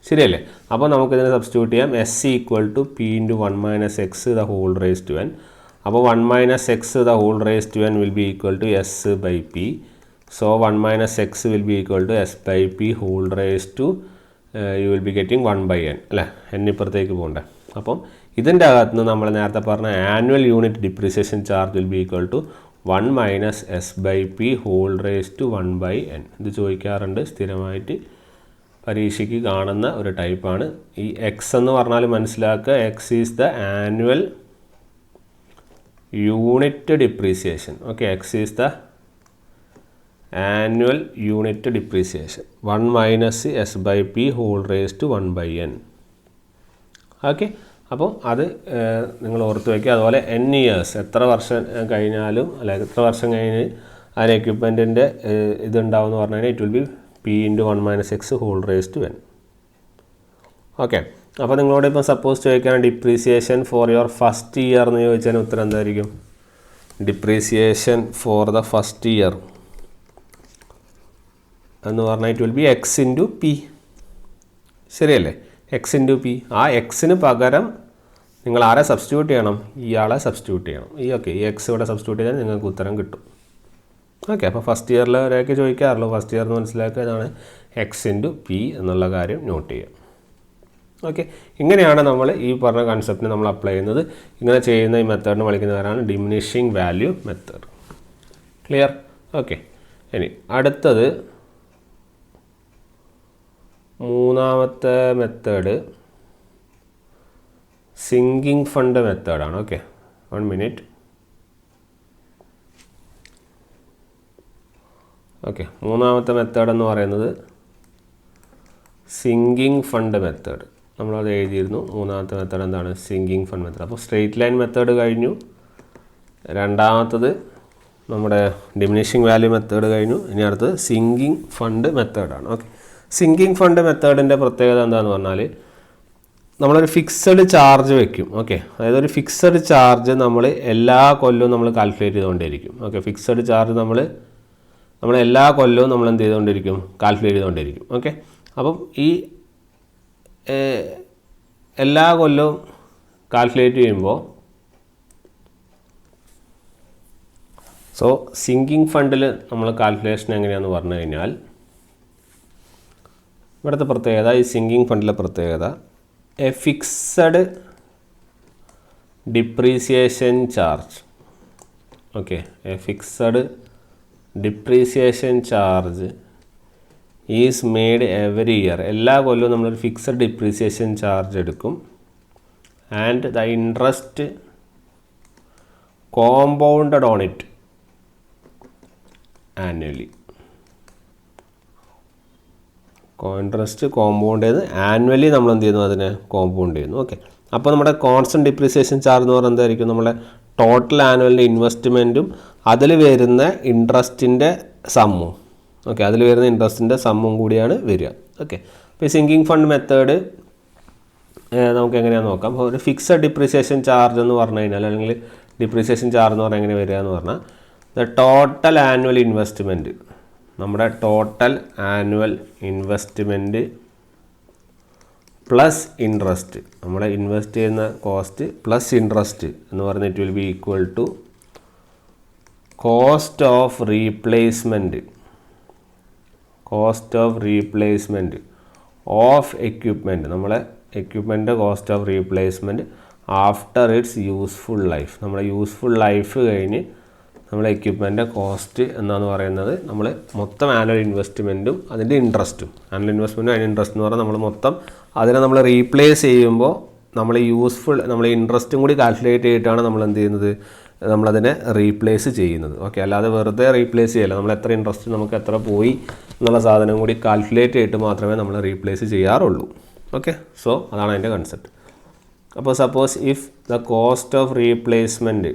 ശരിയല്ലേ? അപ്പോൾ നമുക്കിതിനെ സബ്സ്റ്റിറ്റ്യൂട്ട് ചെയ്യാം. S equal to P into 1 - X the whole raise to n. അപ്പോൾ 1 - X the whole raise to n will be equal to S by P. So 1 - X will be equal to S by P whole raise to you will be getting 1/n അല്ലേ, n ഇപ്പുറത്തേക്ക് പോകണ്ടേ. അപ്പം ഇതിൻ്റെ അകത്ത് നിന്ന് നമ്മൾ നേരത്തെ പറഞ്ഞ annual unit depreciation charge will be equal to 1 - S by P whole raise to 1/n. ഇത് ചോദിക്കാറുണ്ട് സ്ഥിരമായിട്ട്, പരീക്ഷയ്ക്ക് കാണുന്ന ഒരു ടൈപ്പാണ്. ഈ എക്സ് എന്ന് പറഞ്ഞാൽ മനസ്സിലാക്കുക, X is the annual unit depreciation. Okay, X is the annual unit depreciation. 1 - S by P whole raise to 1/n. Okay, അപ്പോൾ അത് നിങ്ങൾ ഓർത്ത് വയ്ക്കുക. അതുപോലെ n ഇയേഴ്സ്, എത്ര വർഷം കഴിഞ്ഞാലും അല്ല എത്ര വർഷം കഴിഞ്ഞ് ആ എക്യുപ്മെൻറ്റിൻ്റെ ഇതുണ്ടാവും എന്ന് പറഞ്ഞു കഴിഞ്ഞാൽ it will be P into 1 - X whole raise to n. Okay, അപ്പോൾ നിങ്ങളോട് ഇപ്പോൾ സപ്പോസ് ചോദിക്കുകയാണ് depreciation for your first year എന്ന് ചോദിച്ചാൽ ഉത്തരം എന്തായിരിക്കും? Depreciation for the first year എന്ന് പറഞ്ഞാൽ it will be X into P, ശരിയല്ലേ? X into P. ആ എക്സിന് പകരം നിങ്ങൾ ആരെ സബ്സ്റ്റിറ്റ്യൂട്ട് ചെയ്യണം? ഇയാളെ സബ്സ്റ്റിറ്റ്യൂട്ട് ചെയ്യണം. ഈ എക്സ് ഇവിടെ സബ്സ്റ്റിറ്റ്യൂട്ട് ചെയ്താൽ നിങ്ങൾക്ക് ഉത്തരം കിട്ടും. ഓക്കെ, അപ്പോൾ ഫസ്റ്റ് ഇയറിൽ ഒരൊക്കെ ചോദിക്കാറുള്ളൂ. ഫസ്റ്റ് ഇയർ എന്ന് മനസ്സിലാക്കുക ഇതാണ് എക്സ് ഇൻറ്റു പി എന്നുള്ള കാര്യം നോട്ട് ചെയ്യുക. ഓക്കെ, ഇങ്ങനെയാണ് നമ്മൾ ഈ പറഞ്ഞ കൺസെപ്റ്റിന് നമ്മൾ അപ്ലൈ ചെയ്യുന്നത്. ഇങ്ങനെ ചെയ്യുന്ന ഈ മെത്തേഡിന് വിളിക്കുന്നവരാണ് diminishing value method. Clear? Okay, ഇനി അടുത്തത് മൂന്നാമത്തെ മെത്തേഡ് സിങ്കിങ് ഫണ്ട് മെത്തേഡാണ്. Okay, 1 minute. ഓക്കെ, മൂന്നാമത്തെ മെത്തേഡ് എന്ന് പറയുന്നത് സിങ്കിങ് ഫണ്ട് മെത്തേഡ്. നമ്മളത് എഴുതിയിരുന്നു. മൂന്നാമത്തെ മെത്തേഡ് എന്താണ്? Sinking fund method. അപ്പോൾ സ്ട്രെയിറ്റ് ലൈൻ മെത്തേഡ് കഴിഞ്ഞു. രണ്ടാമത്തത് നമ്മുടെ ഡിമിനിഷിങ് വാല്യൂ മെത്തേഡ് കഴിഞ്ഞു. ഇനി അടുത്തത് സിങ്കിങ് ഫണ്ട് മെത്തേഡാണ്. ഓക്കെ, സിങ്കിങ് ഫണ്ട് മെത്തേഡിൻ്റെ പ്രത്യേകത എന്താണെന്ന് പറഞ്ഞാൽ നമ്മളൊരു ഫിക്സഡ് ചാർജ് വെക്കും. ഓക്കെ, അതായത് ഒരു ഫിക്സഡ് ചാർജ് നമ്മൾ എല്ലാ കൊല്ലവും നമ്മൾ കാൽക്കുലേറ്റ് ചെയ്തുകൊണ്ടിരിക്കും. ഓക്കെ, ഫിക്സഡ് ചാർജ് നമ്മൾ എല്ലാ കൊല്ലവും നമ്മൾ എന്ത് ചെയ്തുകൊണ്ടിരിക്കും, കാൽക്കുലേറ്റ് ചെയ്തുകൊണ്ടിരിക്കും. ഓക്കെ, അപ്പം ഈ എല്ലാ കൊല്ലവും കാൽക്കുലേറ്റ് ചെയ്യുമ്പോൾ സോ സിങ്കിങ് ഫണ്ടിൽ നമ്മൾ കാൽക്കുലേഷൻ എങ്ങനെയാണെന്ന് പറഞ്ഞു കഴിഞ്ഞാൽ ഇവിടുത്തെ പ്രത്യേകത, ഈ സിങ്കിങ് ഫണ്ടിലെ പ്രത്യേകത, A fixed depreciation charge. Okay, A fixed depreciation charge is made every year. എല്ലാ കൊല്ലവും നമ്മളൊരു ഫിക്സഡ് ഡിപ്രീസിയേഷൻ ചാർജ് എടുക്കും. And the interest compounded on it annually. Interest compound ചെയ്ത് ആനുവലി നമ്മൾ എന്ത് ചെയ്യുന്നു, അതിനെ കോമ്പൗണ്ട് ചെയ്യുന്നു. ഓക്കെ, അപ്പോൾ നമ്മുടെ കോൺസ്റ്റൻറ്റ് ഡിപ്രീസിയേഷൻ ചാർജ് എന്ന് പറയുന്നത് എന്തായിരിക്കും, നമ്മുടെ ടോട്ടൽ ആനുവലിൻ്റെ ഇൻവെസ്റ്റ്മെൻറ്റും അതിൽ വരുന്ന ഇൻട്രസ്റ്റിൻ്റെ സമ്മും. ഓക്കെ, അതിൽ വരുന്ന ഇൻട്രസ്റ്റിൻ്റെ സമ്മും കൂടിയാണ് വരിക. ഓക്കെ, അപ്പോൾ ഈ സിങ്കിങ് ഫണ്ട് മെത്തേഡ് നമുക്ക് എങ്ങനെയാണെന്ന് നോക്കാം. അപ്പോൾ ഒരു ഫിക്സഡ് ഡിപ്രീസിയേഷൻ ചാർജ് എന്ന് പറഞ്ഞു കഴിഞ്ഞാൽ, അല്ലെങ്കിൽ ഡിപ്രീസിയേഷൻ ചാർജ് എന്ന് പറഞ്ഞാൽ എങ്ങനെ വരിക എന്ന് പറഞ്ഞാൽ, ദ ടോട്ടൽ ആനുവൽ ഇൻവെസ്റ്റ്മെൻറ്റ്, നമ്മുടെ total annual investment plus interest, നമ്മൾ ഇൻവെസ്റ്റ് ചെയ്യുന്ന കോസ്റ്റ് പ്ലസ് ഇൻട്രസ്റ്റ് എന്ന് പറഞ്ഞാൽ it will be equal to cost of replacement of equipment, നമ്മളെ equipment cost of replacement after its useful life. നമ്മുടെ useful life കഴിഞ്ഞ് നമ്മളെ equipment cost എന്നാന്ന് പറയുന്നത് നമ്മൾ മൊത്തം ആനുവൽ ഇൻവെസ്റ്റ്മെൻറ്റും അതിൻ്റെ ഇൻട്രസ്റ്റും. ആനുവൽ ഇൻവെസ്റ്റ്മെൻറ്റും അതിൻ്റെ ഇൻട്രസ്റ്റ് എന്ന് പറഞ്ഞാൽ നമ്മൾ മൊത്തം അതിനെ നമ്മൾ റീപ്ലേസ് ചെയ്യുമ്പോൾ നമ്മൾ നമ്മൾ ഇൻട്രസ്റ്റും കൂടി കാൽക്കുലേറ്റ് ചെയ്തിട്ടാണ് നമ്മൾ എന്ത് ചെയ്യുന്നത്, നമ്മളതിനെ റീപ്ലേസ് ചെയ്യുന്നത്. ഓക്കെ, അല്ലാതെ വെറുതെ റീപ്ലേസ് ചെയ്യില്ല. നമ്മൾ എത്ര ഇൻട്രസ്റ്റ് നമുക്ക് എത്ര പോയി എന്നുള്ള സാധനം കൂടി കാൽക്കുലേറ്റ് ചെയ്തിട്ട് മാത്രമേ നമ്മൾ റീപ്ലേസ് ചെയ്യാറുള്ളൂ. ഓക്കെ, സോ അതാണ് അതിൻ്റെ കൺസെപ്റ്റ്. അപ്പോൾ suppose if the cost of replacement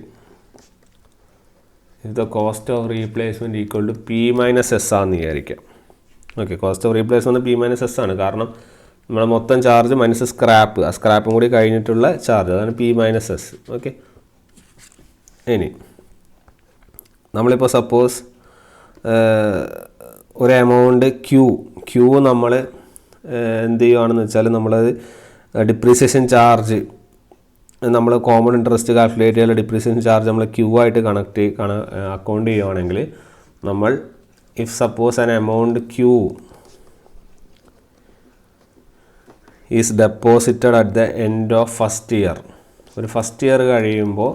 equal to P minus S ആണെന്ന് വിചാരിക്കാം. Okay, cost of replacement P minus S ആണ്. കാരണം നമ്മുടെ മൊത്തം ചാർജ് മൈനസ് സ്ക്രാപ്പ്, ആ സ്ക്രാപ്പും കൂടി കഴിഞ്ഞിട്ടുള്ള ചാർജ്, അതാണ് പി മൈനസ് എസ്. ഓക്കെ, ഇനി നമ്മളിപ്പോൾ സപ്പോസ് ഒരു എമൗണ്ട് ക്യൂ നമ്മൾ എന്ത് ചെയ്യുകയാണെന്ന് വെച്ചാൽ, നമ്മളത് ഡിപ്രീസിയേഷൻ ചാർജ് നമ്മൾ കോമൺ ഇൻട്രസ്റ്റ് കാൽക്കുലേറ്റ് ചെയ്യാനുള്ള ഡിപ്രീസിയേഷൻ ചാർജ് നമ്മൾ ക്യൂ ആയിട്ട് അക്കൗണ്ട് ചെയ്യുകയാണെങ്കിൽ, നമ്മൾ if suppose an amount Q is deposited at the end of first year, ഒരു ഫസ്റ്റ് ഇയർ കഴിയുമ്പോൾ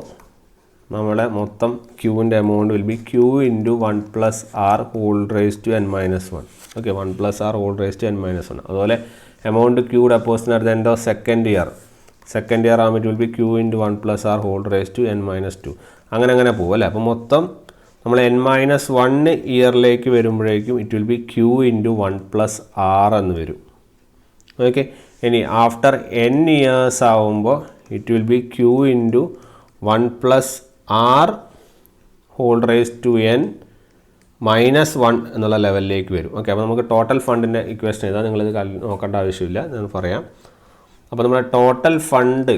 നമ്മളെ മൊത്തം ക്യൂവിൻ്റെ amount will be Q into 1+r whole raise to n minus 1. Okay, 1+r whole raise to n minus 1. അതുപോലെ amount Q deposit at the end of second year ആകുമ്പോൾ it will be Q into 1+r whole raise to n minus 2. അങ്ങനെ പോകും അല്ലേ. അപ്പോൾ മൊത്തം നമ്മൾ n-1 ഇയറിലേക്ക് വരുമ്പോഴേക്കും it will be Q into 1+r എന്ന് വരും. ഓക്കെ, ഇനി ആഫ്റ്റർ n ഇയേഴ്സ് ആവുമ്പോൾ it will be Q into 1+r whole raise to n minus 1 എന്നുള്ള ലെവലിലേക്ക് വരും. ഓക്കെ, അപ്പോൾ നമുക്ക് ടോട്ടൽ ഫണ്ടിൻ്റെ ഇക്വേഷൻ ഇതാ, നിങ്ങളിത് നോക്കേണ്ട ആവശ്യമില്ല, ഞാൻ പറയാം. അപ്പോൾ നമ്മുടെ ടോട്ടൽ ഫണ്ട്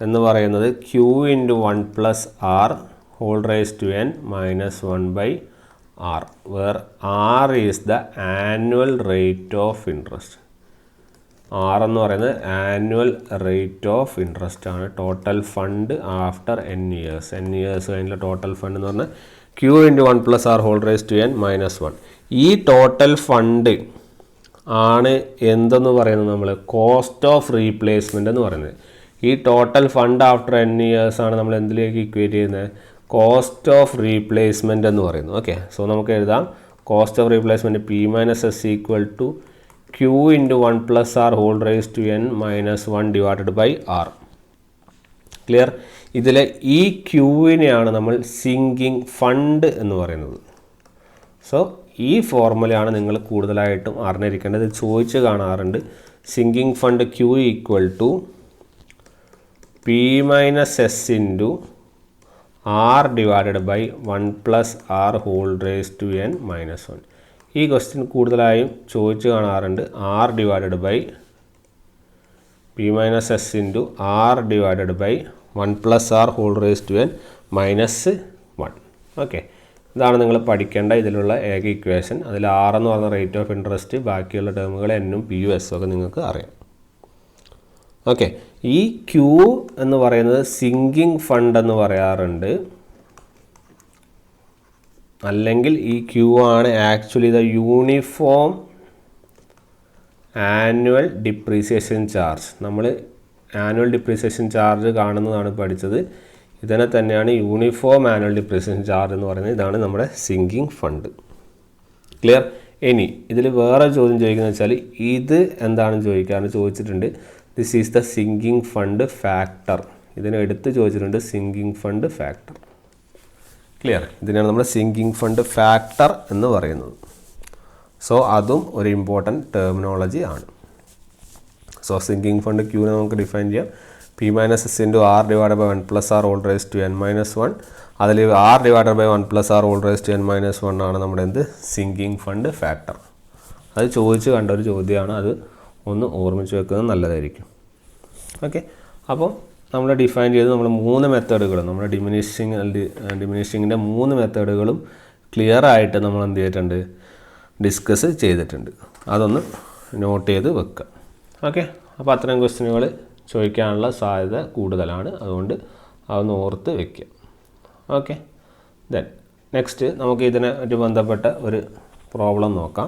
എന്ന് പറയുന്നത് Q into 1+r whole raise to n minus 1/r, where r is the annual rate of interest. r എന്ന് പറയുന്നത് ആനുവൽ റേറ്റ് ഓഫ് ഇൻട്രസ്റ്റ് ആണ്. Total fund after n years കഴിഞ്ഞുള്ള ടോട്ടൽ ഫണ്ട് എന്ന് പറഞ്ഞാൽ Q into 1+r whole raise to n minus 1. ഈ total fund ആണ് എന്തെന്ന് പറയുന്നത്, നമ്മൾ കോസ്റ്റ് ഓഫ് റീപ്ലേസ്മെൻ്റ് എന്ന് പറയുന്നത്. ഈ total fund after n years ആണ് നമ്മൾ എന്തിലേക്ക് ഇക്വേറ്റ് ചെയ്യുന്നത്, കോസ്റ്റ് ഓഫ് റീപ്ലേസ്മെൻ്റ് എന്ന് പറയുന്നത്. ഓക്കെ, സോ നമുക്ക് എഴുതാം cost of replacement P minus S equal to Q into 1+r whole raise to n minus 1 divided by r. Clear? ഇതിലെ ഈ ക്യൂവിനെയാണ് നമ്മൾ സിങ്കിങ് ഫണ്ട് എന്ന് പറയുന്നത്. സോ ഈ ഫോർമുലയാണ് നിങ്ങൾ കൂടുതലായിട്ടും അറിഞ്ഞിരിക്കേണ്ടത്. ചോദിച്ച് കാണാറുണ്ട്. Sinking fund Q equal to P minus S into r divided by 1+r whole raise to n minus 1. ഈ ക്വസ്റ്റ്യൻ കൂടുതലായും ചോദിച്ചു കാണാറുണ്ട് R divided by P minus S into R divided by 1 plus R whole raise to N minus 1. Okay, ഇതാണ് നിങ്ങൾ പഠിക്കേണ്ട ഇതിലുള്ള ഏക equation. അതിൽ ആർ എന്ന് പറഞ്ഞ റേറ്റ് ഓഫ് ഇൻട്രസ്റ്റ്, ബാക്കിയുള്ള ടേമുകൾ എന്നും പി യു എസും ഒക്കെ നിങ്ങൾക്ക് അറിയാം. ഓക്കെ, ഈ ക്യൂ എന്ന് പറയുന്നത് സിങ്കിങ് ഫണ്ട് എന്ന് പറയാറുണ്ട്, അല്ലെങ്കിൽ ഈ ക്യൂ ആണ് actually the uniform annual depreciation charge. നമ്മൾ ആനുവൽ ഡിപ്രീസിയേഷൻ ചാർജ് കാണുന്നതാണ് പഠിച്ചത്. ഇതിനെ തന്നെയാണ് യൂണിഫോം ആനുവൽ ഡിപ്രീസിയേഷൻ ചാർജ് എന്ന് പറയുന്നത്. ഇതാണ് നമ്മുടെ സിങ്കിങ് ഫണ്ട്. ക്ലിയർ? ഇനി ഇതിൽ വേറെ ചോദ്യം ചോദിക്കുന്നത് വെച്ചാൽ ഇത് എന്താണെന്ന് ചോദിച്ചിട്ടുണ്ട്. This is the sinking fund factor. ഇതിനെ എടുത്ത് ചോദിച്ചിട്ടുണ്ട് സിങ്കിങ് ഫണ്ട് ഫാക്ടർ. ക്ലിയർ? ഇതിനാണ് നമ്മൾ സിങ്കിങ് ഫണ്ട് ഫാക്ടർ എന്ന് പറയുന്നത്. സോ അതും ഒരു ഇമ്പോർട്ടൻറ്റ് ടെർമിനോളജി ആണ്. സോ സിങ്കിങ് ഫണ്ട് ക്യൂവിനെ നമുക്ക് ഡിഫൈൻ ചെയ്യാം. P minus S into R divide by 1 plus R whole raise to N minus 1. അതിൽ R divide by 1 plus R whole raise to N minus 1 ആണ് നമ്മുടെ എന്ത് സിങ്കിങ് ഫണ്ട് ഫാക്ടർ. അത് ചോദിച്ച് കണ്ട ഒരു ചോദ്യമാണ്. അത് ഒന്ന് ഓർമ്മിച്ച് വെക്കുന്നത് നല്ലതായിരിക്കും. ഓക്കെ, അപ്പോൾ നമ്മൾ ഡിഫൈൻ ചെയ്ത് നമ്മൾ 3 മെത്തേഡുകളും നമ്മുടെ ഡിമിനിഷിങ്ങിൻ്റെ 3 മെത്തേഡുകളും ക്ലിയർ ആയിട്ട് നമ്മൾ എന്ത് ചെയ്തിട്ടുണ്ട്, ഡിസ്കസ് ചെയ്തിട്ടുണ്ട്. അതൊന്ന് നോട്ട് ചെയ്ത് വെക്കുക. ഓക്കെ, അപ്പോൾ അത്തരം ക്വസ്റ്റ്യനുകൾ ചോദിക്കാനുള്ള സാധ്യത കൂടുതലാണ്. അതുകൊണ്ട് അതൊന്ന് ഓർത്ത് വയ്ക്കുക. ഓക്കെ, ദെൻ നെക്സ്റ്റ് നമുക്ക് ഇതിനായിട്ട് ബന്ധപ്പെട്ട ഒരു പ്രോബ്ലം നോക്കാം.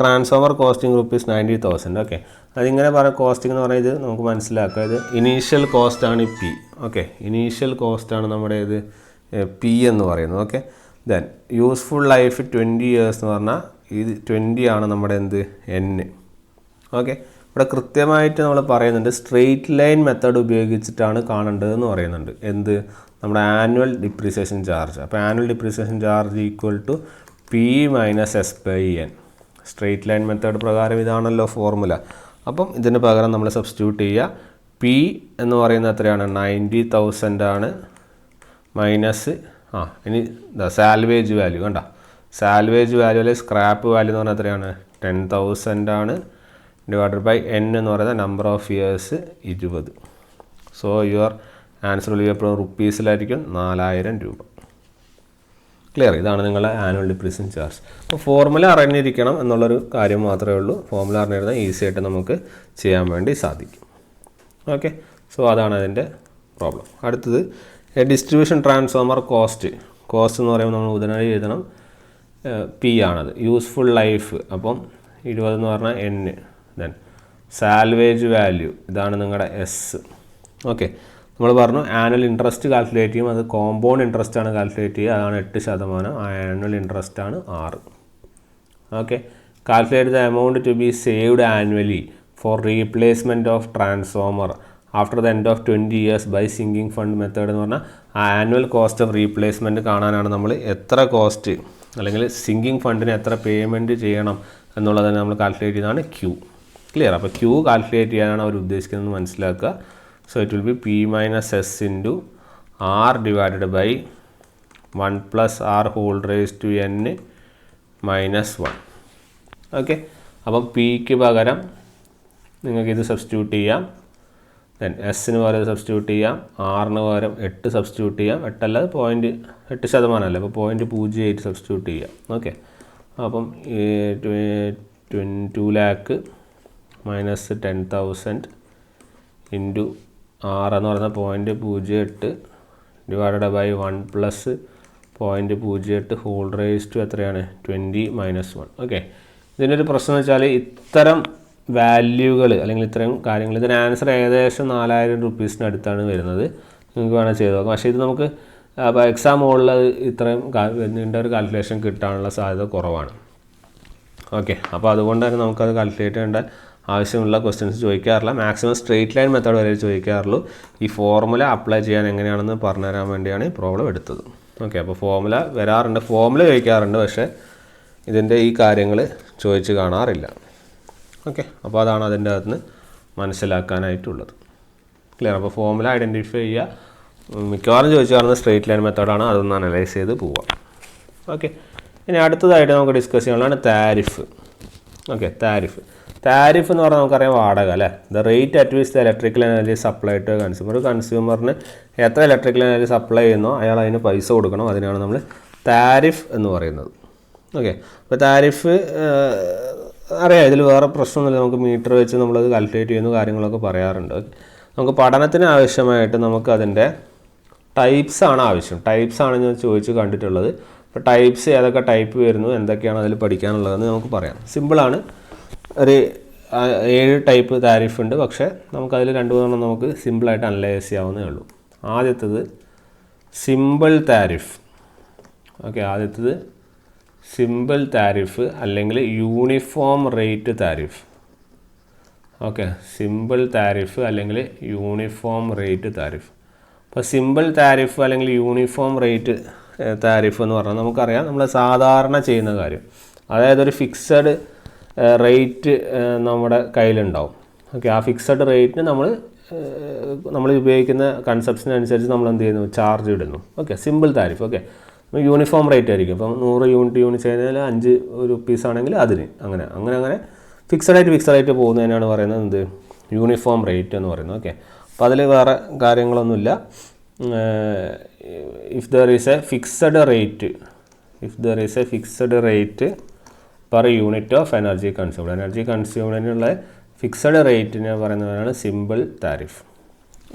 Transformer costing rupees 90,000. ഓക്കെ, അതിങ്ങനെ പറയാം. കോസ്റ്റിംഗ് എന്ന് പറയുന്നത് നമുക്ക് മനസ്സിലാക്കുക, ഇത് ഇനീഷ്യൽ കോസ്റ്റാണ് പി. ഓക്കെ, ഇനീഷ്യൽ കോസ്റ്റാണ് നമ്മുടെ ഇത് പി എന്ന് പറയുന്നത്. Okay, then useful life 20 years എന്ന് പറഞ്ഞാൽ ഇത് 20 ആണ് നമ്മുടെ എന്ത് എൻ. ഓക്കെ, ഇവിടെ കൃത്യമായിട്ട് നമ്മൾ പറയുന്നുണ്ട് സ്ട്രെയിറ്റ് ലൈൻ മെത്തേഡ് ഉപയോഗിച്ചിട്ടാണ് കാണേണ്ടതെന്ന് പറയുന്നുണ്ട്. എന്ത്? നമ്മുടെ ആനുവൽ ഡിപ്രീസിയേഷൻ ചാർജ്. അപ്പോൾ annual depreciation charge equal to P minus S by N. Straight line method പ്രകാരം ഇതാണല്ലോ ഫോർമുല. അപ്പം ഇതിന് പകരം നമ്മൾ സബ്സ്റ്റിറ്റ്യൂട്ട് ചെയ്യുക. പി എന്ന് പറയുന്നത് എത്രയാണ്? 90,000 ആണ്. മൈനസ് ഇനി സാൽവേജ് വാല്യൂ കണ്ട, സാൽവേജ് വാല്യൂ അല്ലെങ്കിൽ സ്ക്രാപ്പ് വാല്യൂ എന്ന് പറഞ്ഞാൽ എത്രയാണ്? 10,000 ആണ്. ഡിവൈഡഡ് ബൈ എൻ എന്ന് പറയുന്ന number of years 20. So your answer will be എപ്പോഴും റുപ്പീസിലായിരിക്കും 4,000 രൂപ. ക്ലിയർ? ഇതാണ് നിങ്ങളുടെ ആനുവൽ ഡിപ്രീസിയേഷൻ ചാർജ്. അപ്പോൾ ഫോർമുല അറിഞ്ഞിരിക്കണം എന്നുള്ളൊരു കാര്യം മാത്രമേ ഉള്ളൂ. ഫോർമുല അറിഞ്ഞിരുന്നാൽ ഈസി ആയിട്ട് നമുക്ക് ചെയ്യാൻ വേണ്ടി സാധിക്കും. ഓക്കെ, സോ അതാണ് അതിൻ്റെ പ്രോബ്ലം. അടുത്തത് ഡിസ്ട്രിബ്യൂഷൻ ട്രാൻസ്ഫോമർ കോസ്റ്റ് എന്ന് പറയുമ്പോൾ നമ്മൾ ഉടനടി എഴുതണം പി ആണത്. യൂസ്ഫുൾ ലൈഫ് അപ്പം 20 എന്ന് പറഞ്ഞാൽ എൻ. ദെൻ സാൽവേജ് വാല്യൂ ഇതാണ് നിങ്ങളുടെ എസ്. ഓക്കെ, നമ്മൾ പറഞ്ഞു ആനുവൽ ഇൻട്രസ്റ്റ് കാൽക്കുലേറ്റ് ചെയ്യും. അത് കോമ്പൗണ്ട് ഇൻട്രസ്റ്റ് ആണ് കാൽക്കുലേറ്റ് ചെയ്യുക. അതാണ് 8%. ആനുവൽ ഇൻട്രസ്റ്റ് ആണ് 6. Okay, calculate the amount to be saved annually for replacement of transformer after the end of 20 years by sinking fund method എന്ന് പറഞ്ഞാൽ ആനുവൽ കോസ്റ്റ് ഓഫ് റീപ്ലേസ്മെൻറ്റ് കാണാനാണ് നമ്മൾ എത്ര കോസ്റ്റ് അല്ലെങ്കിൽ സിങ്കിങ് ഫണ്ടിന് എത്ര പേയ്മെൻറ്റ് ചെയ്യണം എന്നുള്ളതിനെ നമ്മൾ കാൽക്കുലേറ്റ് ചെയ്യുന്നതാണ് ക്യൂ. ക്ലിയർ? അപ്പോൾ ക്യൂ കാൽക്കുലേറ്റ് ചെയ്യാനാണ് അവർ ഉദ്ദേശിക്കുന്നത് മനസ്സിലാക്കുക. So it will be P minus S into R divided by 1 plus R whole raise to N minus 1. Okay, അപ്പം പിക്ക് പകരം നിങ്ങൾക്കിത് സബ്സ്റ്റിറ്റ്യൂട്ട് ചെയ്യാം. ദെൻ എസ്സിന് പകരം സബ്സ്റ്റിറ്റ്യൂട്ട് ചെയ്യാം. ആറിന് പകരം 8 സബ്സ്റ്റിറ്റ്യൂട്ട് ചെയ്യാം. 8 8% അല്ല, അപ്പോൾ 0.08 സബ്സ്റ്റിറ്റ്യൂട്ട് ചെയ്യാം. ഓക്കെ, അപ്പം 2 lakh മൈനസ് 10,000 ഇൻറ്റു 6 എന്ന് പറയുന്നത് 0.08 divided by 1 plus 0.08 whole raise to എത്രയാണ്? 20 മൈനസ് 1. ഓക്കെ, ഇതിൻ്റെ ഒരു പ്രശ്നം വെച്ചാൽ ഇത്തരം വാല്യൂകൾ അല്ലെങ്കിൽ ഇത്തരം കാര്യങ്ങൾ ഇതിന് ആൻസർ ഏകദേശം 4,000 റുപ്പീസിന് അടുത്താണ് വരുന്നത്. നിങ്ങൾക്ക് വേണമെങ്കിൽ ചെയ്ത് നോക്കാം. പക്ഷേ ഇത് നമുക്ക് എക്സാം ഹോളിൽ ഇത്രയും ഇതിൻ്റെ ഒരു കാൽക്കുലേഷൻ കിട്ടാനുള്ള സാധ്യത കുറവാണ്. ഓക്കെ, അപ്പോൾ അതുകൊണ്ട് തന്നെ നമുക്കത് കാൽക്കുലേറ്റ് ചെയ്യേണ്ട ആവശ്യമുള്ള ക്വസ്റ്റ്യൻസ് ചോദിക്കാറില്ല. മാക്സിമം സ്ട്രെയിറ്റ് ലൈൻ മെത്തേഡ് വരെ ചോദിക്കാറുള്ളൂ. ഈ ഫോർമുല അപ്ലൈ ചെയ്യാൻ എങ്ങനെയാണെന്ന് പറഞ്ഞുതരാൻ വേണ്ടിയാണ് ഈ പ്രോബ്ലം എടുത്തത്. ഓക്കെ, അപ്പോൾ ഫോർമുല വരാറുണ്ട്, ഫോർമുല ചോദിക്കാറുണ്ട്, പക്ഷേ ഇതിൻ്റെ ഈ കാര്യങ്ങൾ ചോദിച്ച് കാണാറില്ല. ഓക്കെ, അപ്പോൾ അതാണ് അതിൻ്റെ അകത്ത് നിന്ന് മനസ്സിലാക്കാനായിട്ടുള്ളത്. ക്ലിയർ? അപ്പോൾ ഫോർമുല ഐഡൻറ്റിഫൈ ചെയ്യുക. മിക്കവാറും ചോദിച്ചു കാണുന്നത് സ്ട്രെയിറ്റ് ലൈൻ മെത്തേഡാണ്. അതൊന്ന് അനലൈസ് ചെയ്ത് പോവാം. ഓക്കെ, ഇനി അടുത്തതായിട്ട് നമുക്ക് ഡിസ്കസ് ചെയ്യാനുള്ളതാണ് താരിഫ്. ഓക്കെ, താരിഫ് എന്ന് പറഞ്ഞാൽ നമുക്കറിയാം വാടക അല്ലേ. The rate at which the electrical energy supply to consumer. കൺസ്യൂമറിന് എത്ര ഇലക്ട്രിക്കൽ എനർജി സപ്ലൈ ചെയ്യുന്നോ അയാൾ അതിന് പൈസ കൊടുക്കണം. അതിനാണ് നമ്മൾ താരിഫ് എന്ന് പറയുന്നത്. ഓക്കെ, അപ്പോൾ താരിഫ് അറിയാം, ഇതിൽ വേറെ പ്രശ്നമൊന്നുമില്ല. നമുക്ക് മീറ്റർ വെച്ച് നമ്മളത് കാൽക്കുലേറ്റ് ചെയ്യുന്ന കാര്യങ്ങളൊക്കെ പറയാറുണ്ട്. നമുക്ക് പഠനത്തിന് ആവശ്യമായിട്ട് നമുക്ക് അതിൻ്റെ ടൈപ്സാണ് ആവശ്യം. ടൈപ്സാണ് ഞാൻ ചോദിച്ച് കണ്ടിട്ടുള്ളത്. അപ്പോൾ ടൈപ്സ് ഏതൊക്കെ ടൈപ്പ് വരുന്നു, എന്തൊക്കെയാണ് അതിൽ പഠിക്കാനുള്ളതെന്ന് നമുക്ക് പറയാം. സിമ്പിളാണ്. ഒരു 7 ടൈപ്പ് താരിഫ് ഉണ്ട്. പക്ഷേ നമുക്കതിൽ 2-3 നമുക്ക് സിമ്പിളായിട്ട് അനലൈസ് ചെയ്യാവുന്നേ ഉള്ളൂ. ആദ്യത്തേത് സിമ്പിൾ താരിഫ്. ഓക്കെ, ആദ്യത്തേത് സിമ്പിൾ താരിഫ് അല്ലെങ്കിൽ uniform rate tariff. Okay, simple tariff അല്ലെങ്കിൽ യൂണിഫോം റേറ്റ് താരിഫ്. അപ്പോൾ സിമ്പിൾ താരിഫ് അല്ലെങ്കിൽ യൂണിഫോം റേറ്റ് താരിഫ് എന്ന് പറഞ്ഞാൽ നമുക്കറിയാം, നമ്മൾ സാധാരണ ചെയ്യുന്ന കാര്യം. അതായത് ഒരു ഫിക്സഡ് റേറ്റ് നമ്മുടെ കയ്യിലുണ്ടാവും. ഓക്കെ, ആ ഫിക്സഡ് റേറ്റിന് നമ്മൾ ഉപയോഗിക്കുന്ന കൺസെപ്ഷനനുസരിച്ച് നമ്മൾ എന്ത് ചെയ്യുന്നു, ചാർജ് ഇടുന്നു. Okay, simple tariff. Okay, uniform rate ആയിരിക്കും. ഇപ്പം 100 യൂണിറ്റ് കഴിഞ്ഞാൽ 5 റുപ്പീസ് ആണെങ്കിൽ അതിന് അങ്ങനെ ഫിക്സഡായിട്ട് പോകുന്നതിനാണ് പറയുന്നത് എന്ത്, യൂണിഫോം റേറ്റ് എന്ന് പറയുന്നത്. ഓക്കെ, അപ്പോൾ അതിൽ വേറെ കാര്യങ്ങളൊന്നുമില്ല. If there is a fixed rate per unit of energy കൺസ്യൂംഡിനുള്ള ഫിക്സഡ് റേറ്റിനെ പറയുന്നവരാണ് സിമ്പിൾ താരിഫ്.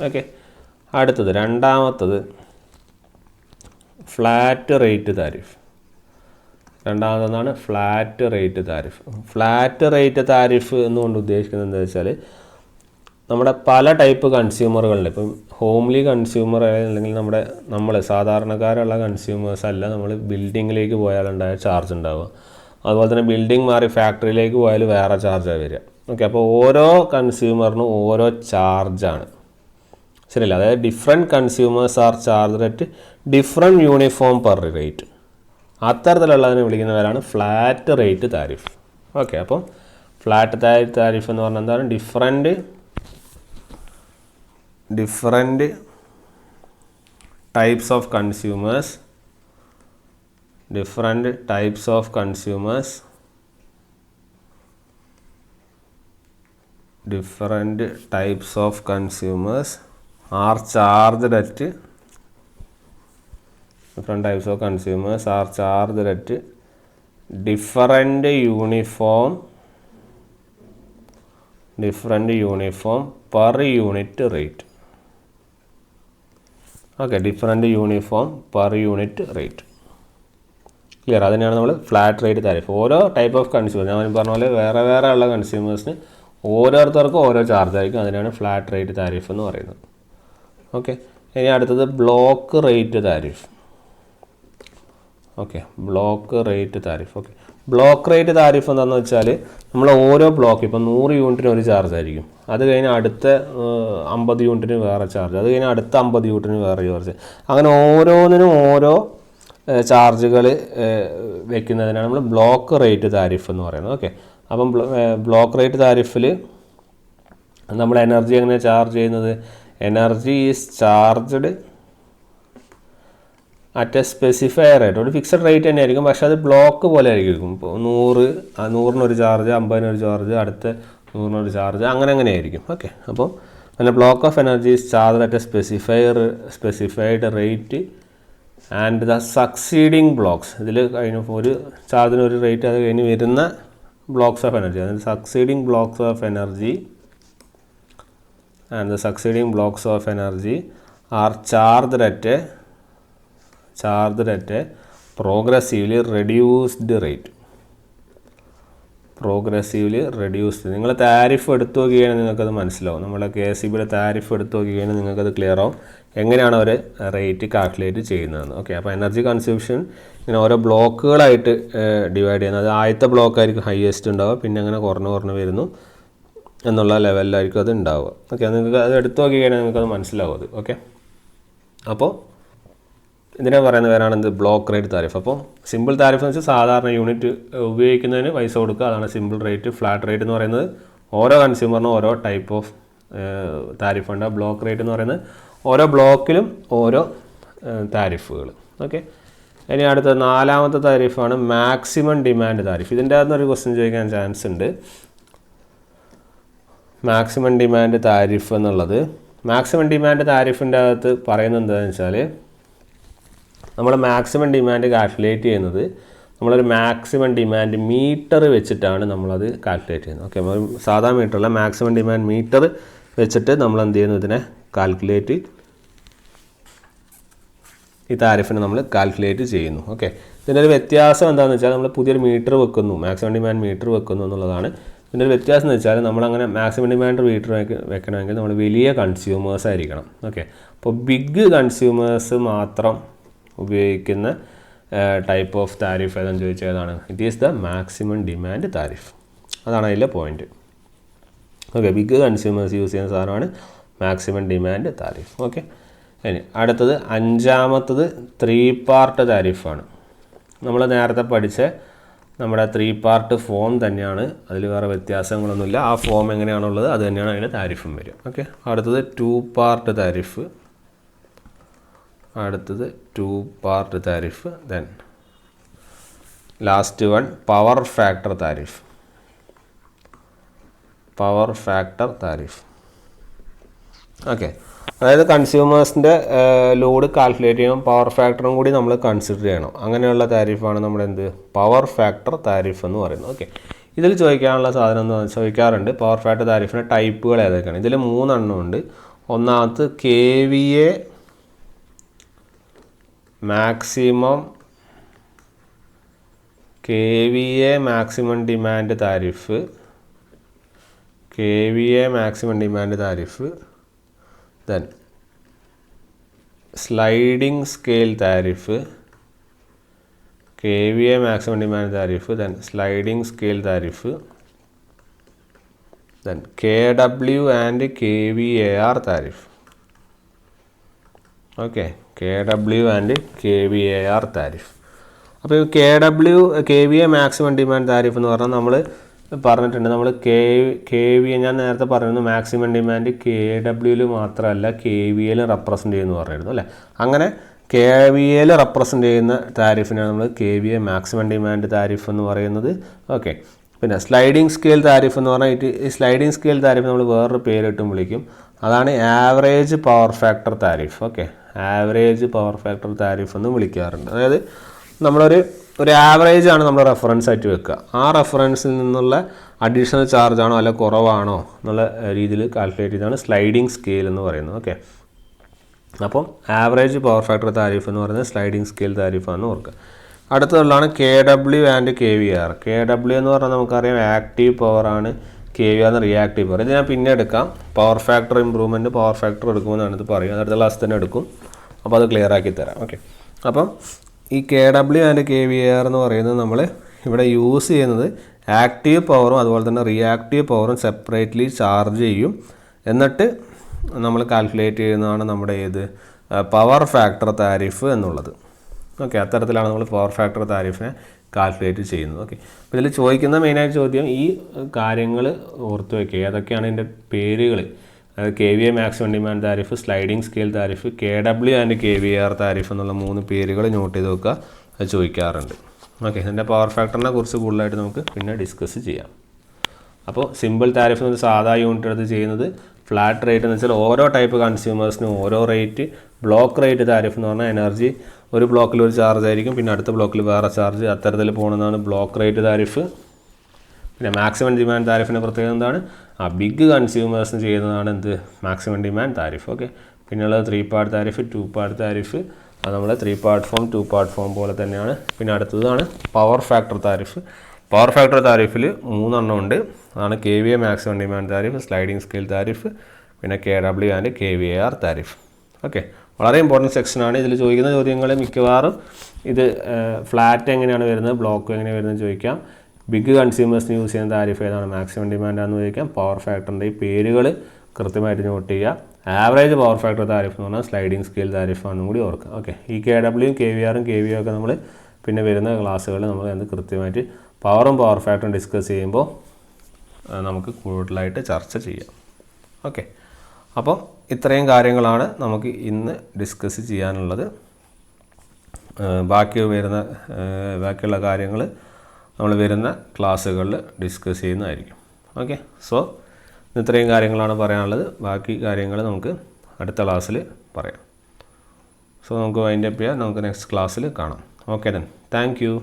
ഓക്കെ, അടുത്തത് രണ്ടാമത്തത് ഫ്ലാറ്റ് റേറ്റ് താരിഫ്. രണ്ടാമതാണ് flat rate tariff. Flat rate tariff എന്നുകൊണ്ട് ഉദ്ദേശിക്കുന്നത് എന്താ വെച്ചാൽ, നമ്മുടെ പല ടൈപ്പ് കൺസ്യൂമറുകളുണ്ട്. ഇപ്പം ഹോംലി കൺസ്യൂമർ അല്ലെങ്കിൽ നമ്മൾ സാധാരണക്കാരുള്ള കൺസ്യൂമേഴ്സ് അല്ല. നമ്മൾ ബിൽഡിങ്ങിലേക്ക് പോയാലുണ്ടായ ചാർജ് ഉണ്ടാവുക. അതുപോലെ തന്നെ ബിൽഡിംഗ് മാറി ഫാക്ടറിയിലേക്ക് പോയാൽ വേറെ ചാർജാണ് വരിക. ഓക്കെ, അപ്പോൾ ഓരോ കൺസ്യൂമറിനും ഓരോ ചാർജാണ്. ശരിയല്ല, അതായത് different consumers are charge at different uniform per rate. അത്തരത്തിലുള്ളതിനെ വിളിക്കുന്നവരാണ് ഫ്ലാറ്റ് റേറ്റ് താരിഫ്. ഓക്കെ, അപ്പം ഫ്ലാറ്റ് താരിഫ് എന്ന് പറഞ്ഞാൽ എന്താണ്, different types of consumers are charged at different uniform per unit rate. Okay, different uniform per unit rate. Clear? അതിനാണ് നമ്മൾ flat rate tariff. ഓരോ type of consumer, ഞാൻ പറഞ്ഞ പോലെ വേറെ ഉള്ള കൺസ്യൂമേഴ്സിന് ഓരോരുത്തർക്കും ഓരോ ചാർജ് ആയിരിക്കും. അതിനാണ് ഫ്ലാറ്റ് റേറ്റ് താരിഫ് എന്ന് പറയുന്നത്. ഓക്കെ, ഇനി അടുത്തത് block rate tariff. Okay, block rate tariff. Okay, block rate tariff എന്താണെന്ന് വെച്ചാൽ, നമ്മൾ ഓരോ ബ്ലോക്ക്, ഇപ്പം 100 യൂണിറ്റിന് ഒരു ചാർജ് ആയിരിക്കും. അത് കഴിഞ്ഞ് അടുത്ത 50 യൂണിറ്റിന് വേറെ ചാർജ്, അത് കഴിഞ്ഞ് അടുത്ത 50 യൂണിറ്റിന് വേറെ ചാർജ്, അങ്ങനെ ഓരോന്നിനും ഓരോ ചാർജുകൾ വെക്കുന്നതിനാണ് നമ്മൾ ബ്ലോക്ക് റേറ്റ് താരിഫ് എന്ന് പറയുന്നത്. ഓക്കെ, അപ്പം ബ്ലോക്ക് റേറ്റ് താരിഫിൽ നമ്മൾ എനർജി എങ്ങനെ ചാർജ് ചെയ്യുന്നത്, energy is charged at A specify rate. ഒരു ഫിക്സഡ് റേറ്റ് തന്നെ ആയിരിക്കും, പക്ഷേ അത് ബ്ലോക്ക് പോലെ ആയിരിക്കും. ഇപ്പോൾ 100-100 ചാർജ്, 50 ചാർജ്, അടുത്ത 100 ചാർജ്, അങ്ങനെ ആയിരിക്കും. ഓക്കെ, അപ്പോൾ പിന്നെ block of energy is charged at A specified rate and the succeeding blocks. ഇതിൽ കഴിഞ്ഞ ഒരു ചാർജിന് ഒരു റേറ്റ്, അത് കഴിഞ്ഞ് വരുന്ന ബ്ലോക്സ് ഓഫ് എനർജി, അതായത് succeeding blocks of energy are charged at a progressively reduced rate. നിങ്ങൾ താരിഫ് എടുത്തു നോക്കുകയാണെങ്കിൽ നിങ്ങൾക്കത് മനസ്സിലാവും. നമ്മുടെ KSEBിയുടെ താരിഫ് എടുത്തു നോക്കുകയാണെങ്കിൽ നിങ്ങൾക്കത് ക്ലിയർ ആവും എങ്ങനെയാണ് അവർ റേറ്റ് കാൽക്കുലേറ്റ് ചെയ്യുന്നതെന്ന്. ഓക്കെ, അപ്പോൾ എനർജി കൺസ്യൂംഷൻ ഇങ്ങനെ ഓരോ ബ്ലോക്കുകളായിട്ട് ഡിവൈഡ് ചെയ്യുന്നത്. അത് ആദ്യത്തെ ബ്ലോക്കായിരിക്കും ഹയസ്റ്റ് ഉണ്ടാവുക, പിന്നെ അങ്ങനെ കുറഞ്ഞ് വരുന്നു എന്നുള്ള ലെവലിലായിരിക്കും അത് ഉണ്ടാവുക. ഓക്കെ, നിങ്ങൾക്ക് അത് എടുത്തു നോക്കുകയാണെങ്കിൽ നിങ്ങൾക്കത് മനസ്സിലാവും അത്. ഓക്കെ, അപ്പോൾ ഇതിനെ പറയുന്ന പേരാണ് എന്ത്, ബ്ലോക്ക് റേറ്റ് താരിഫ്. അപ്പോൾ സിമ്പിൾ താരിഫ് എന്ന് വെച്ചാൽ സാധാരണ യൂണിറ്റ് ഉപയോഗിക്കുന്നതിന് പൈസ കൊടുക്കുക, അതാണ് സിമ്പിൾ റേറ്റ്. ഫ്ലാറ്റ് റേറ്റ് എന്ന് പറയുന്നത് ഓരോ കൺസ്യൂമറിനും ഓരോ ടൈപ്പ് ഓഫ് താരിഫുണ്ട്. ബ്ലോക്ക് റേറ്റ് എന്ന് പറയുന്നത് ഓരോ ബ്ലോക്കിലും ഓരോ താരിഫുകൾ. ഓക്കെ, ഇനി അടുത്ത നാലാമത്തെ താരിഫാണ് മാക്സിമം ഡിമാൻഡ് താരിഫ്. ഇതിൻ്റെ അകത്തുനിന്നൊരു ക്വസ്റ്റ്യൻ ചോദിക്കാൻ ചാൻസ് ഉണ്ട്. മാക്സിമം ഡിമാൻഡ് താരിഫ് എന്നുള്ളത്, മാക്സിമം ഡിമാൻഡ് താരിഫിൻ്റെ അകത്ത് പറയുന്നത് എന്താണെന്ന് വെച്ചാൽ, നമ്മൾ മാക്സിമം ഡിമാൻഡ് കാൽക്കുലേറ്റ് ചെയ്യുന്നത് നമ്മളൊരു മാക്സിമം ഡിമാൻഡ് മീറ്റർ വെച്ചിട്ടാണ് നമ്മളത് കാൽക്കുലേറ്റ് ചെയ്യുന്നത്. ഓക്കെ, സാധാ മീറ്ററല്ല, മാക്സിമം ഡിമാൻഡ് മീറ്റർ വെച്ചിട്ട് നമ്മൾ എന്ത് ചെയ്യുന്നു, ഇതിനെ കാൽക്കുലേറ്റ്, ഈ താരിഫിനെ നമ്മൾ കാൽക്കുലേറ്റ് ചെയ്യുന്നു. ഓക്കെ, ഇതിൻ്റെ ഒരു വ്യത്യാസം എന്താണെന്ന് വെച്ചാൽ നമ്മൾ പുതിയൊരു മീറ്റർ വെക്കുന്നു, മാക്സിമം ഡിമാൻഡ് മീറ്റർ വെക്കുന്നു എന്നുള്ളതാണ്. ഇതിൻ്റെ ഒരു വ്യത്യാസം എന്ന് വെച്ചാൽ നമ്മളങ്ങനെ മാക്സിമം ഡിമാൻഡ് മീറ്റർ വെക്കണമെങ്കിൽ നമ്മൾ വലിയ കൺസ്യൂമേഴ്സ് ആയിരിക്കണം. ഓക്കെ, അപ്പോൾ ബിഗ് കൺസ്യൂമേഴ്സ് മാത്രം ഉപയോഗിക്കുന്ന ടൈപ്പ് ഓഫ് താരിഫ് ഏതെന്ന് ചോദിച്ചാൽ ഏതാണ്? It is the maximum demand tariff. അതാണ് അതിലെ point. Okay, big consumers use ചെയ്യുന്ന സാധനമാണ് മാക്സിമം ഡിമാൻഡ് താരിഫ്. ഓക്കെ, ഇനി അടുത്തത് അഞ്ചാമത്തത് 3 പാർട്ട് താരിഫാണ്. നമ്മൾ നേരത്തെ പഠിച്ച നമ്മുടെ 3 പാർട്ട് ഫോം തന്നെയാണ്, അതിൽ വേറെ വ്യത്യാസങ്ങളൊന്നുമില്ല. ആ ഫോം എങ്ങനെയാണുള്ളത് അത് തന്നെയാണ് അതിൻ്റെ താരിഫും വരും. ഓക്കെ, അടുത്തത് 2 പാർട്ട് താരിഫ്, അടുത്തത് 2 part tariff. Then last one power factor tariff, power factor tariff. Okay, അതായത് കൺസ്യൂമേഴ്സിൻ്റെ ലോഡ് കാൽക്കുലേറ്റ് ചെയ്യുമ്പോൾ പവർ ഫാക്ടറും കൂടി നമ്മൾ കൺസിഡർ ചെയ്യണം. അങ്ങനെയുള്ള താരിഫാണ് നമ്മുടെ എന്ത്, പവർ ഫാക്ടർ താരിഫ് എന്ന് പറയുന്നത്. ഓക്കെ, ഇതിൽ ചോദിക്കാനുള്ള സാധനം എന്ന് ചോദിക്കാറുണ്ട്, പവർ ഫാക്ടർ താരിഫിൻ്റെ ടൈപ്പുകൾ ഏതൊക്കെയാണ്? ഇതിൽ 3 എണ്ണം ഉണ്ട്. ഒന്നാമത് KVA maximum demand tariff, KVA maximum demand tariff. Then sliding scale tariff, KVA maximum demand tariff. Then sliding scale tariff. Then KW and KVAR tariff. Okay, KW and KVAR tariff. അപ്പോൾ KVA maximum demand tariff എന്ന് പറഞ്ഞാൽ നമ്മൾ പറഞ്ഞിട്ടുണ്ട്, നമ്മൾ KVA ഞാൻ നേരത്തെ പറഞ്ഞിരുന്നു maximum demand KWയിൽ മാത്രമല്ല KVAയിൽ റെപ്രസെൻ്റ് ചെയ്യുന്നു പറഞ്ഞിരുന്നു അല്ലേ. അങ്ങനെ KVAയിൽ റെപ്രസെൻ്റ് ചെയ്യുന്ന താരിഫിനാണ് നമ്മൾ KVA മാക്സിമം ഡിമാൻഡ് താരിഫ് എന്ന് പറയുന്നത്. ഓക്കെ, പിന്നെ സ്ലൈഡിംഗ് സ്കെയിൽ താരിഫ് എന്ന് പറഞ്ഞാൽ ഈ സ്ലൈഡിംഗ് സ്കെയിൽ താരിഫ് നമ്മൾ വേറൊരു പേരിട്ടും വിളിക്കും, അതാണ് average power factor tariff. Okay, average power factor tariff എന്ന് വിളിക്കാറുണ്ട്. അതായത് നമ്മളൊരു ആവറേജ് ആണ് നമ്മൾ റെഫറൻസ് ആയിട്ട് വെക്കുക. ആ റെഫറൻസിൽ നിന്നുള്ള അഡീഷണൽ ചാർജ് ആണോ അല്ല കുറവാണോ എന്നുള്ള രീതിയിൽ കാൽക്കുലേറ്റ് ചെയ്താണ് സ്ലൈഡിംഗ് സ്കെയിൽ എന്ന് പറയുന്നത്. ഓക്കെ, അപ്പം ആവറേജ് പവർ ഫാക്ടർ താരിഫ് എന്ന് പറയുന്നത് സ്ലൈഡിംഗ് സ്കെയിൽ താരിഫാണെന്ന് ഓർക്കുക. അടുത്തുള്ളതാണ് KW ആൻഡ് KVAR. KW എന്ന് പറഞ്ഞാൽ നമുക്കറിയാം ആക്റ്റീവ് പവറാണ്, KVAR റിയാക്റ്റീവ് പവർ. ഇത് ഞാൻ പിന്നെ എടുക്കാം, power factor improvement power factor എടുക്കുമെന്നാണ് ഇത് പറയുക. അടുത്ത ക്ലാസ് തന്നെ എടുക്കും, അപ്പോൾ അത് ക്ലിയർ ആക്കി തരാം. ഓക്കെ, അപ്പം ഈ KW ആൻഡ് KVAR എന്ന് പറയുന്നത് നമ്മൾ ഇവിടെ യൂസ് ചെയ്യുന്നത് ആക്റ്റീവ് പവറും അതുപോലെ തന്നെ റിയാക്റ്റീവ് പവറും സെപ്പറേറ്റ്ലി ചാർജ് ചെയ്യും, എന്നിട്ട് നമ്മൾ കാൽക്കുലേറ്റ് ചെയ്യുന്നതാണ് നമ്മുടെ പവർ ഫാക്ടർ താരിഫ് എന്നുള്ളത്. ഓക്കെ, അത്തരത്തിലാണ് നമ്മൾ പവർ ഫാക്ടർ താരിഫിനെ കാൽക്കുലേറ്റ് ചെയ്യുന്നത്. ഓക്കെ, അപ്പോൾ ഇതിൽ ചോദിക്കുന്ന മെയിനായിട്ട് ചോദ്യം ഈ കാര്യങ്ങൾ ഓർത്ത് വയ്ക്കുക, ഏതൊക്കെയാണ് ഇതിൻ്റെ പേരുകൾ. KVA maximum demand tariff, sliding scale tariff, KW and KVAR tariff എന്നുള്ള 3 പേരുകൾ നോട്ട് ചെയ്ത് വെക്കുക, അത് ചോദിക്കാറുണ്ട്. ഓക്കെ, ഇതിൻ്റെ പവർ ഫാക്ടറിനെ കുറിച്ച് കൂടുതലായിട്ട് നമുക്ക് പിന്നെ ഡിസ്കസ് ചെയ്യാം. അപ്പോൾ സിമ്പിൾ താരിഫ് എന്ന് സാധാ യൂണിറ്റ് എടുത്ത് ചെയ്യുന്നത്, ഫ്ലാറ്റ് റേറ്റ് എന്ന് വെച്ചാൽ ഓരോ ടൈപ്പ് കൺസ്യൂമേഴ്സിനും ഓരോ റേറ്റ്. ബ്ലോക്ക് റേറ്റ് താരിഫ് എന്ന് പറഞ്ഞാൽ എനർജി ഒരു ബ്ലോക്കിൽ ഒരു ചാർജ് ആയിരിക്കും, പിന്നെ അടുത്ത ബ്ലോക്കിൽ വേറെ ചാർജ്, അത്തരത്തിൽ പോകുന്നതാണ് ബ്ലോക്ക് റേറ്റ് താരിഫ്. പിന്നെ മാക്സിമം ഡിമാൻഡ് താരിഫിൻ്റെ പ്രത്യേകത എന്താണ്? ബിഗ് കൺസ്യൂമേഴ്സിന് ചെയ്യുന്നതാണ് മാക്സിമം ഡിമാൻഡ് താരിഫ്. ഓക്കെ, പിന്നെയുള്ളത് 3 പാർട്ട് താരിഫ്, 2 പാർട്ട് താരിഫ്. അത് നമ്മൾ 3 പാർട്ട് ഫോം 2 പാർട്ട് ഫോം പോലെ തന്നെയാണ്. പിന്നെ അടുത്തതാണ് power factor tariff. Power factor താരിഫിൽ 3 എണ്ണം ഉണ്ട്. അതാണ് KVA maximum demand tariff, sliding scale tariff, പിന്നെ KW and KVAR tariff. Okay, വളരെ ഇമ്പോർട്ടൻറ്റ് സെക്ഷനാണ്. ഇതിൽ ചോദിക്കുന്ന ചോദ്യങ്ങൾ മിക്കവാറും ഇത് ഫ്ലാറ്റ് എങ്ങനെയാണ് വരുന്നത്, ബ്ലോക്ക് എങ്ങനെയാണ് വരുന്നത് ചോദിക്കാം. ബിഗ് കൺസ്യൂമേഴ്സിന് യൂസ് ചെയ്യുന്ന താരിഫ് ഏതാണ്, മാക്സിമം ഡിമാൻഡാണെന്ന് ചോദിക്കാം. പവർ ഫാക്ടറിൻ്റെ ഈ പേരുകൾ കൃത്യമായിട്ട് നോട്ട് ചെയ്യുക. ആവറേജ് പവർ ഫാക്ടർ താരിഫ് എന്ന് പറഞ്ഞാൽ സ്ലൈഡിംഗ് സ്കെയിൽ താരിഫാണെന്നും കൂടി ഓർക്കുക. ഓക്കെ, ഈ KW KVAR KVA ഒക്കെ നമ്മൾ പിന്നെ വരുന്ന ക്ലാസ്സുകളിൽ നമ്മൾ കൃത്യമായിട്ട് പവറും പവർ ഫാക്ടറും ഡിസ്കസ് ചെയ്യുമ്പോൾ നമുക്ക് കൂടുതലായിട്ട് ചർച്ച ചെയ്യാം. ഓക്കെ, അപ്പോൾ ഇത്രയും കാര്യങ്ങളാണ് നമുക്ക് ഇന്ന് ഡിസ്കസ് ചെയ്യാനുള്ളത്. ബാക്കിയുള്ള കാര്യങ്ങൾ നമ്മൾ വരുന്ന ക്ലാസ്സുകളിൽ ഡിസ്കസ് ചെയ്യുന്നതായിരിക്കും. ഓക്കെ, സോ ഇത്രയും കാര്യങ്ങളാണ് പറയാനുള്ളത്. ബാക്കി കാര്യങ്ങൾ നമുക്ക് അടുത്ത ക്ലാസ്സിൽ പറയാം. സോ നമുക്ക് വൈൻഡ് അപ്പ് ചെയ്യാം. നമുക്ക് നെക്സ്റ്റ് ക്ലാസ്സിൽ കാണാം. Okay then, thank you.